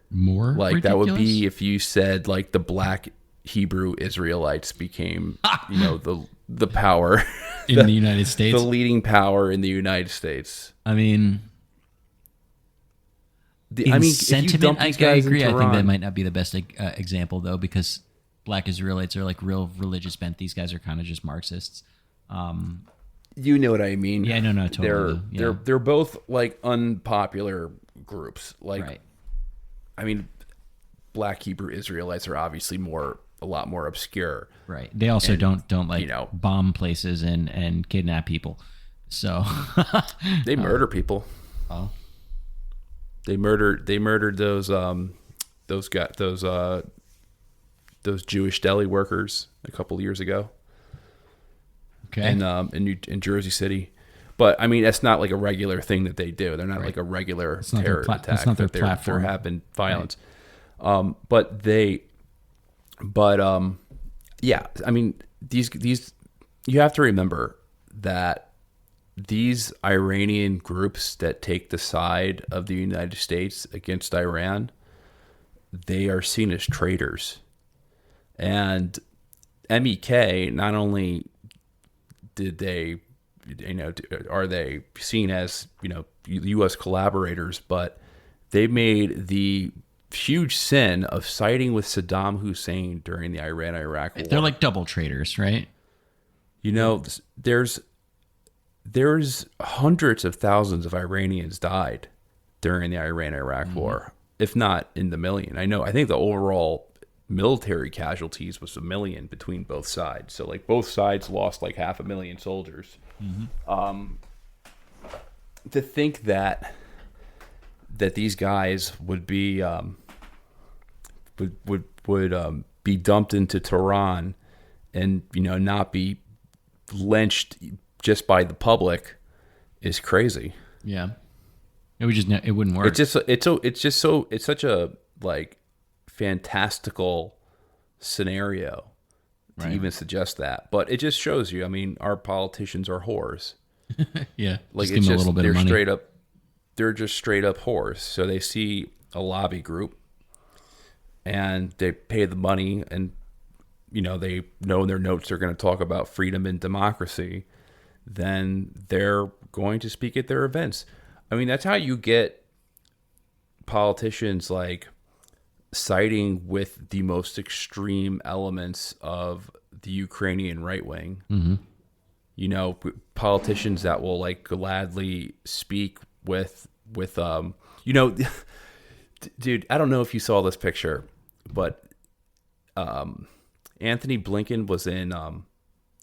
More like ridiculous? That would be if you said like the black Hebrew Israelites became, the power in the United States, the leading power in the United States. I mean, sentiment, I agree. I think that might not be the best example though, because black Israelites are like real religious bent. These guys are kind of just Marxists. You know what I mean? Yeah, no, totally. They're both like unpopular groups. Like, right. I mean, black Hebrew Israelites are obviously a lot more obscure. Right. They also don't like bomb places and kidnap people. So they murder people. Oh. They murdered those Jewish deli workers a couple of years ago. Okay. In Jersey City. But I mean, that's not like a regular thing that they do. They're not like a regular terror attack. That's not their platform. There have been violence. Right. Yeah, I mean, these you have to remember that these Iranian groups that take the side of the United States against Iran, they are seen as traitors. And MEK, not only did they, are they seen as, U.S. collaborators, but they made the huge sin of siding with Saddam Hussein during the Iran-Iraq war. They're like double traitors, right? There's hundreds of thousands of Iranians died during the Iran-Iraq war, if not in the million. I think the overall military casualties was 1 million between both sides. So like both sides lost like 500,000 soldiers. To think that these guys would be be dumped into Tehran and not be lynched just by the public is crazy. Yeah, it wouldn't work. It's such a like fantastical scenario to even suggest that, but it just shows you. I mean, our politicians are whores. Yeah, like just give them a little bit of money. They're just straight up whores. So they see a lobby group and they pay the money, and they know in their notes they're going to talk about freedom and democracy. Then they're going to speak at their events. I mean, that's how you get politicians like siding with the most extreme elements of the Ukrainian right wing. Politicians that will like gladly speak with dude, I don't know if you saw this picture, but Anthony Blinken was in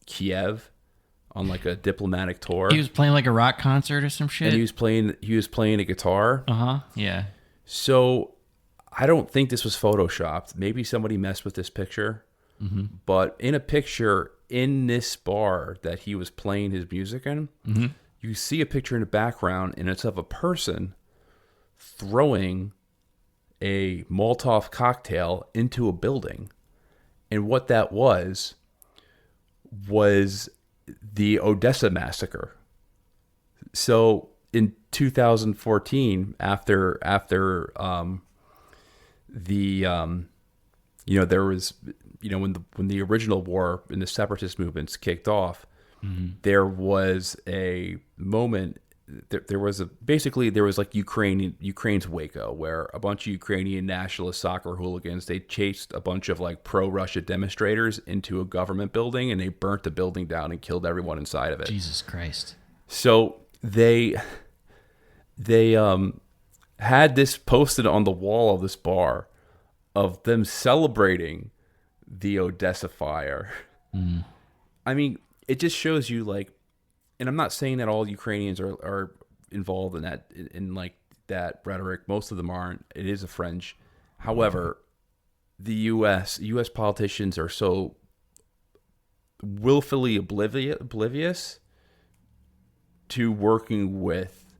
Kiev on like a diplomatic tour. He was playing like a rock concert or some shit. And he was playing a guitar. Yeah. So I don't think this was photoshopped. Maybe somebody messed with this picture. But in a picture in this bar that he was playing his music in, you see a picture in the background, and it's of a person throwing a Molotov cocktail into a building. And what that was the Odessa massacre. So in 2014, after there was, when the original war and the separatist movements kicked off, there was a moment. There was like Ukraine's Waco, where a bunch of Ukrainian nationalist soccer hooligans, they chased a bunch of like pro-Russia demonstrators into a government building, and they burnt the building down and killed everyone inside of it. Jesus Christ. So they had this posted on the wall of this bar of them celebrating the Odessa fire. I mean, it just shows you like, and I'm not saying that all Ukrainians are involved in that, in like that rhetoric. Most of them aren't. It is a fringe. However, the U.S. politicians are so willfully oblivious to working with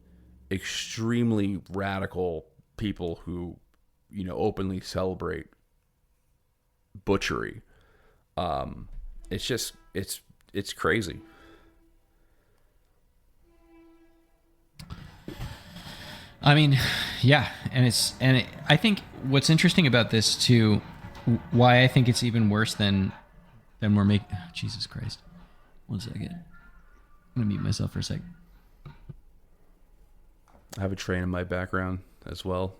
extremely radical people who, openly celebrate butchery. It's crazy. I mean, yeah, I think what's interesting about this too, why I think it's even worse than we're making. Jesus Christ! 1 second, I'm gonna mute myself for a sec. I have a train in my background as well.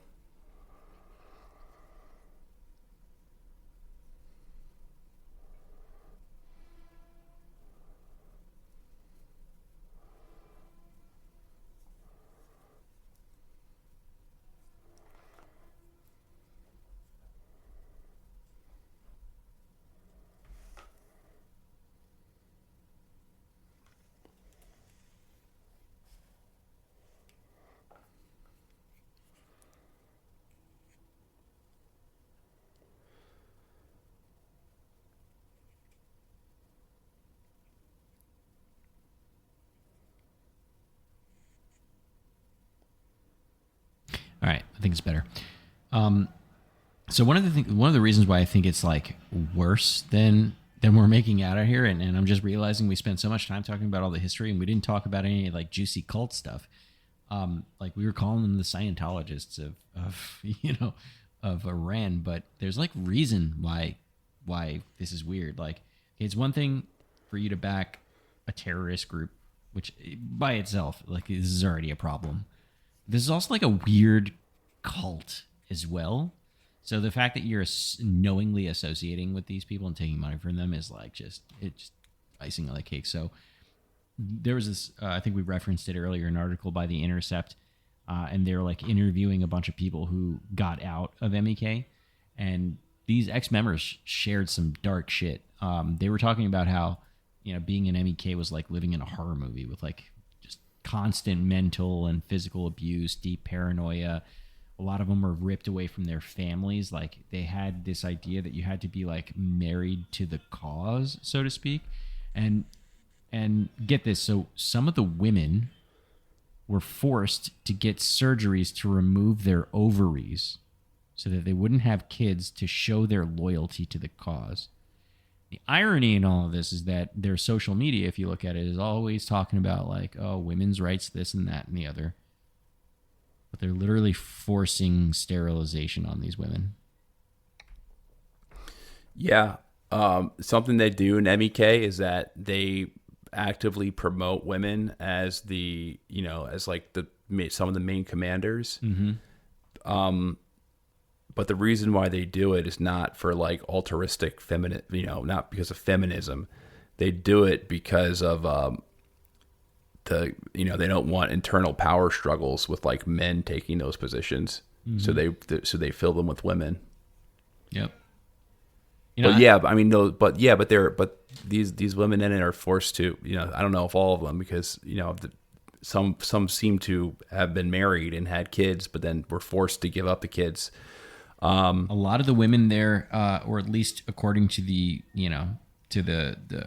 All right, I think it's better. So one of the reasons why I think it's like worse than then we're making out of here, and I'm just realizing we spent so much time talking about all the history, and we didn't talk about any like juicy cult stuff. Like we were calling them the Scientologists of of Iran, but there's like reason why this is weird. Like it's one thing for you to back a terrorist group, which by itself, like this is already a problem. This is also like a weird cult as well. So the fact that you're knowingly associating with these people and taking money from them is like just icing on the cake. So there was this, I think we referenced it earlier, an article by The Intercept, and they're like interviewing a bunch of people who got out of MEK, and these ex-members shared some dark shit. They were talking about how, being in MEK was like living in a horror movie with like just constant mental and physical abuse, deep paranoia. A lot of them were ripped away from their families. Like they had this idea that you had to be like married to the cause, so to speak. And get this, so some of the women were forced to get surgeries to remove their ovaries so that they wouldn't have kids to show their loyalty to the cause. The irony in all of this is that their social media, if you look at it, is always talking about like, oh, women's rights, this and that and the other. But they're literally forcing sterilization on these women. Yeah. Something they do in MEK is that they actively promote women as as like some of the main commanders. Mm-hmm. But the reason why they do it is not for like altruistic feminine, not because of feminism. They do it because of they don't want internal power struggles with like men taking those positions. Mm-hmm. So they fill them with women. Yep. But these women in it are forced to, I don't know if all of them, because some seem to have been married and had kids, but then were forced to give up the kids. A lot of the women there, or at least according to the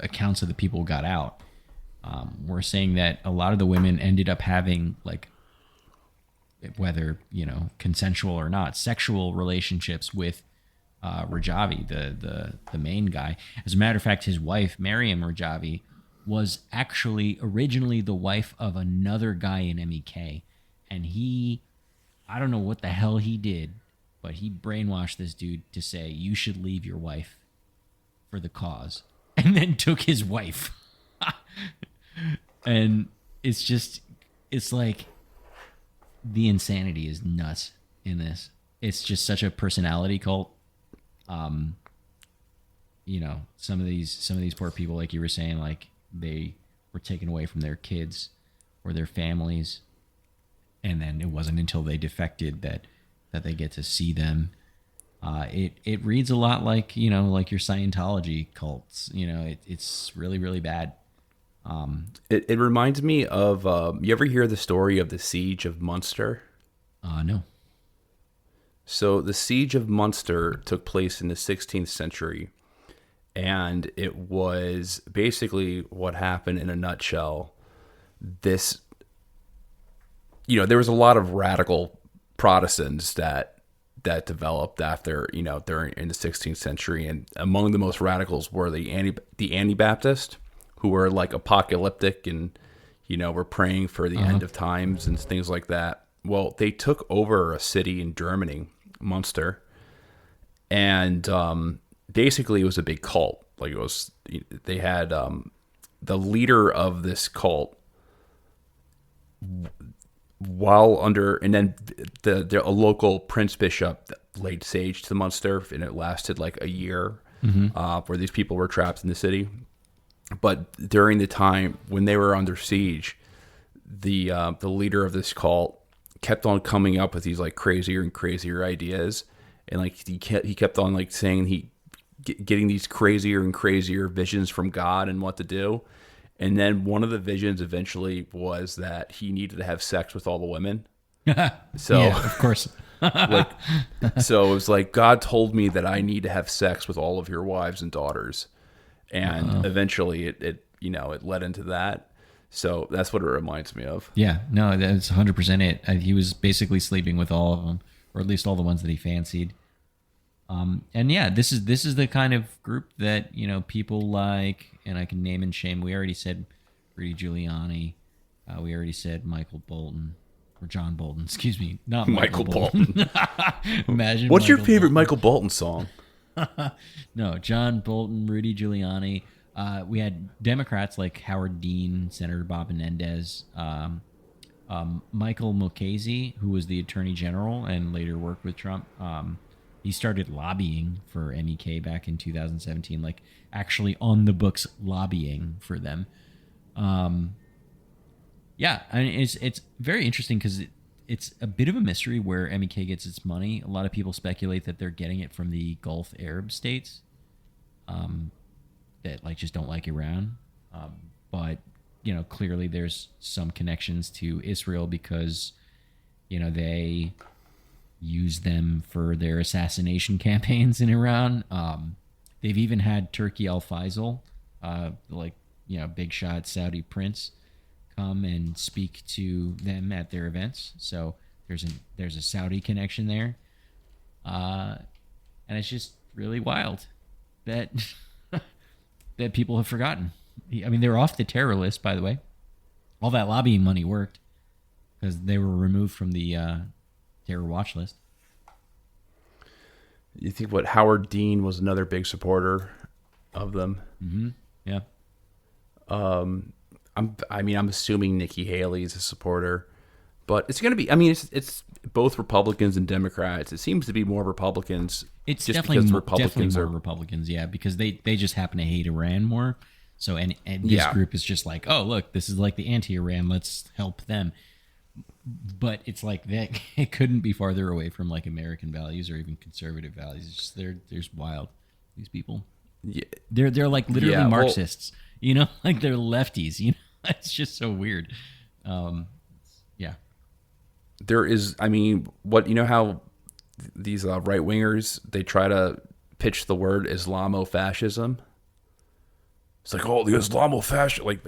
accounts of the people who got out, were saying that a lot of the women ended up having like, whether consensual or not, sexual relationships with Rajavi, the main guy. As a matter of fact, his wife, Mariam Rajavi, was actually originally the wife of another guy in MEK. And I don't know what the hell he did, but he brainwashed this dude to say, you should leave your wife for the cause. And then took his wife. And it's like the insanity is nuts in this. It's just such a personality cult. Some of these poor people, like you were saying, like they were taken away from their kids or their families, and then it wasn't until they defected that they get to see them. It reads a lot like like your Scientology cults. It's really, really bad. It reminds me of you ever hear the story of the Siege of Munster? No. So the Siege of Munster took place in the 16th century, and it was basically what happened in a nutshell. There was a lot of radical Protestants that developed after, during in the 16th century, and among the most radicals were the Anabaptists, who were like apocalyptic and were praying for the end of times and things like that. Well, they took over a city in Germany, Munster, and basically it was a big cult. Like they had the leader of this cult and then a local prince bishop laid siege to Munster, and it lasted like a year, where these people were trapped in the city. But during the time when they were under siege, the leader of this cult kept on coming up with these like crazier and crazier ideas, and like he kept on like saying getting these crazier and crazier visions from God and what to do. And then one of the visions eventually was that he needed to have sex with all the women. So yeah, of course. So it was like, God told me that I need to have sex with all of your wives and daughters. And eventually it led into that. So that's what it reminds me of. Yeah, no, that's 100% it. He was basically sleeping with all of them, or at least all the ones that he fancied. And yeah, this is the kind of group that people like, and I can name and shame. We already said Rudy Giuliani. We already said Michael Bolton or John Bolton. Excuse me, not Michael Bolton. Imagine. What's your Michael favorite Bolton. Michael Bolton song? No, John Bolton, Rudy Giuliani. We had Democrats like Howard Dean, Senator Bob Menendez, Michael Mulcahy, who was the Attorney General and later worked with Trump. He started lobbying for MEK back in 2017, like actually on the books lobbying for them. Yeah, I mean, it's very interesting because it's a bit of a mystery where MEK gets its money. A lot of people speculate that they're getting it from the Gulf Arab states, that like just don't like Iran. But clearly there's some connections to Israel because they use them for their assassination campaigns in Iran. They've even had Turki Al Faisal, big shot Saudi prince, come and speak to them at their events. So there's a Saudi connection there, and it's just really wild that that people have forgotten. I mean, they're off the terror list, by the way. All that lobbying money worked because they were removed from the terror watch list. You think what Howard Dean was another big supporter of them? Mm-hmm. Yeah. I'm assuming Nikki Haley is a supporter, but it's going to be. I mean, it's both Republicans and Democrats. It seems to be more Republicans. It's just definitely because more, Republicans definitely more Republicans, yeah, because they just happen to hate Iran more. So and this group is just like, oh look, this is like the anti-Iran. Let's help them. But it's like that. It couldn't be farther away from like American values or even conservative values. It's just they're wild. These people. Yeah. They're like literally Marxists. Like they're lefties. It's just so weird. Yeah. There is. I mean, how these right wingers, they try to pitch the word Islamofascism. It's like, oh, the Islamofascist, like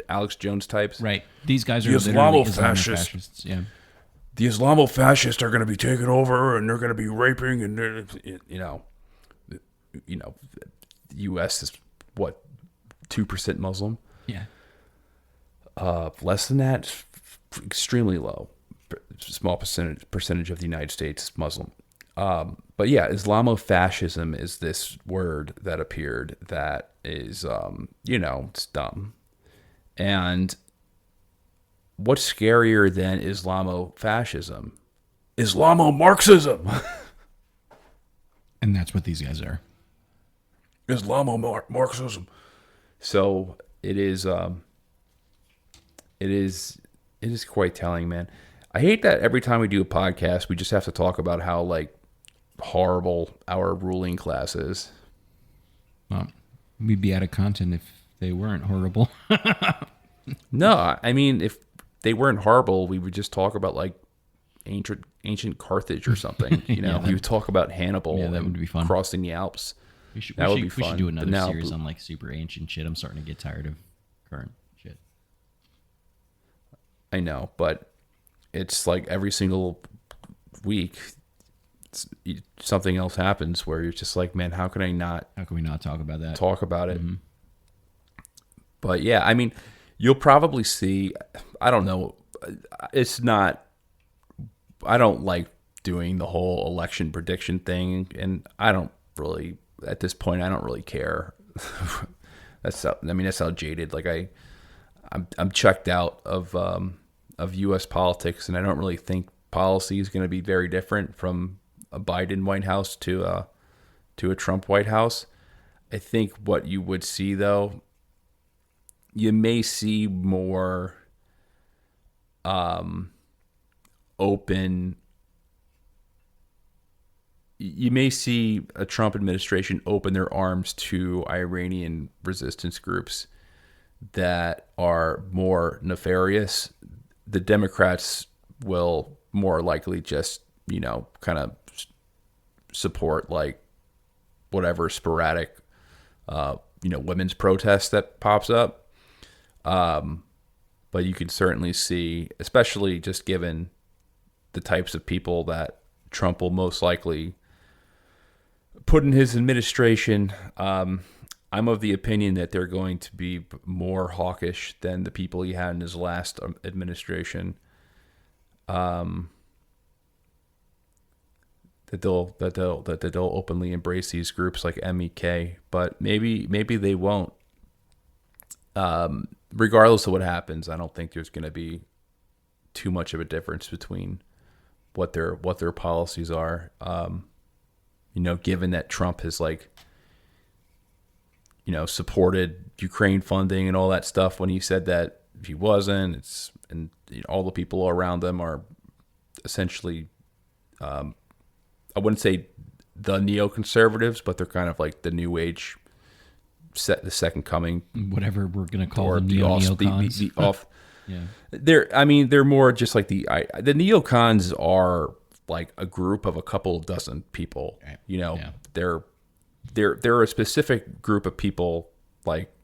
Alex Jones types. Right. These guys are the literally Islamofascists. Yeah. The Islamofascists are going to be taking over, and they're going to be raping, and the U.S. is what 2% Muslim. Yeah. Less than that, extremely low. Small percentage of the United States is Muslim. But yeah, Islamofascism is this word that appeared that is, it's dumb. And what's scarier than Islamofascism? Islamo-Marxism. And that's what these guys are. Islamo-Marxism. So it is quite telling, man. I hate that every time we do a podcast, we just have to talk about how like horrible our ruling class is. Well, we'd be out of content if they weren't horrible. No, I mean, if they weren't horrible, we would just talk about like ancient Carthage or something. We would talk about Hannibal. Yeah, that would be fun. Crossing the Alps. That would be fun. We should do another series on like super ancient shit. I'm starting to get tired of current shit. I know, but it's like every single week something else happens where you're just like, man, how can we not talk about that? Talk about it. Mm-hmm. But yeah, I mean, you'll probably see, I don't know, I don't like doing the whole election prediction thing, and I don't really, at this point, I don't really care. That's how jaded, like I'm checked out of U.S. politics, and I don't really think policy is going to be very different from a Biden White House to a Trump White House. I think what you would see, though, you may see more open. You may see a Trump administration open their arms to Iranian resistance groups that are more nefarious. The Democrats will more likely just, kind of support like whatever sporadic, women's protest that pops up. But you can certainly see, especially just given the types of people that Trump will most likely put in his administration, I'm of the opinion that they're going to be more hawkish than the people he had in his last administration. That they'll openly embrace these groups like MEK, but maybe they won't. Regardless of what happens, I don't think there's going to be too much of a difference between what their policies are. Given that Trump has supported Ukraine funding and all that stuff, when he said that if he wasn't, all the people around them are essentially, I wouldn't say the neoconservatives, but they're kind of like the new age, the second coming, whatever we're going to call the neocons. Yeah, they're more just like the neocons are like a group of a couple of dozen people. Right. They're a specific group of people like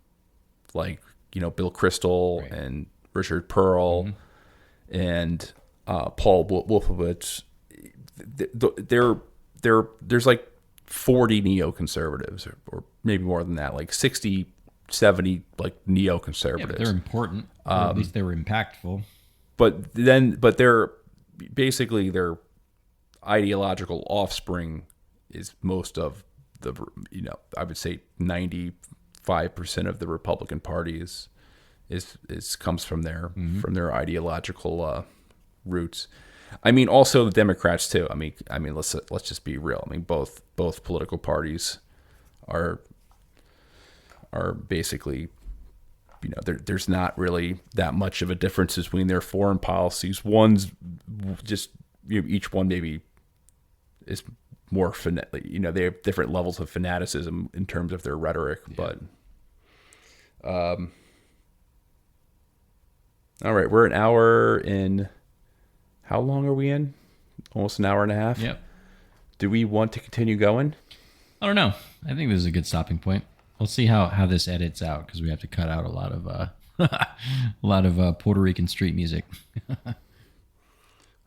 Bill Kristol, right, and Richard Pearl, mm-hmm, and Paul Wolfowitz. There's like 40 neoconservatives or maybe more than that, like 60, 70 like neoconservatives. Yeah, but they're important. Or at least they were impactful. But they're basically their ideological offspring is most of the, I would say 95% of the Republican Party is comes from their, mm-hmm, from their ideological roots. I mean, also the Democrats too. I mean, let's just be real. I mean, both political parties are basically, there's not really that much of a difference between their foreign policies. One's just, each one maybe is more they have different levels of fanaticism in terms of their rhetoric. Yeah. But all right, we're an hour in. How long are we in? Almost an hour and a half. Yep. Do we want to continue going? I don't know. I think this is a good stopping point. We'll see how this edits out, because we have to cut out a lot of Puerto Rican street music. A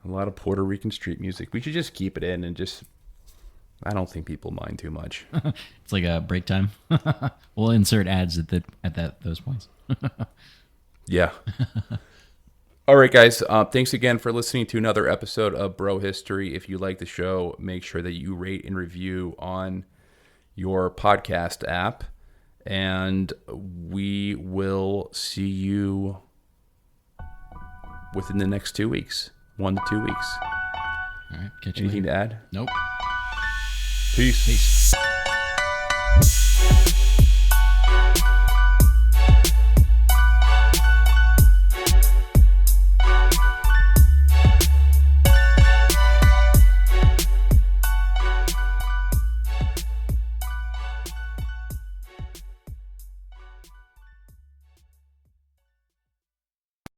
lot of Puerto Rican street music. We should just keep it in and just. I don't think people mind too much. It's like a break time. We'll insert ads at those points. Yeah. All right, guys. Thanks again for listening to another episode of Bro History. If you like the show, make sure that you rate and review on your podcast app. And we will see you within the next 2 weeks. 1 to 2 weeks. All right. Catch you Anything later. to add? Nope. Peace.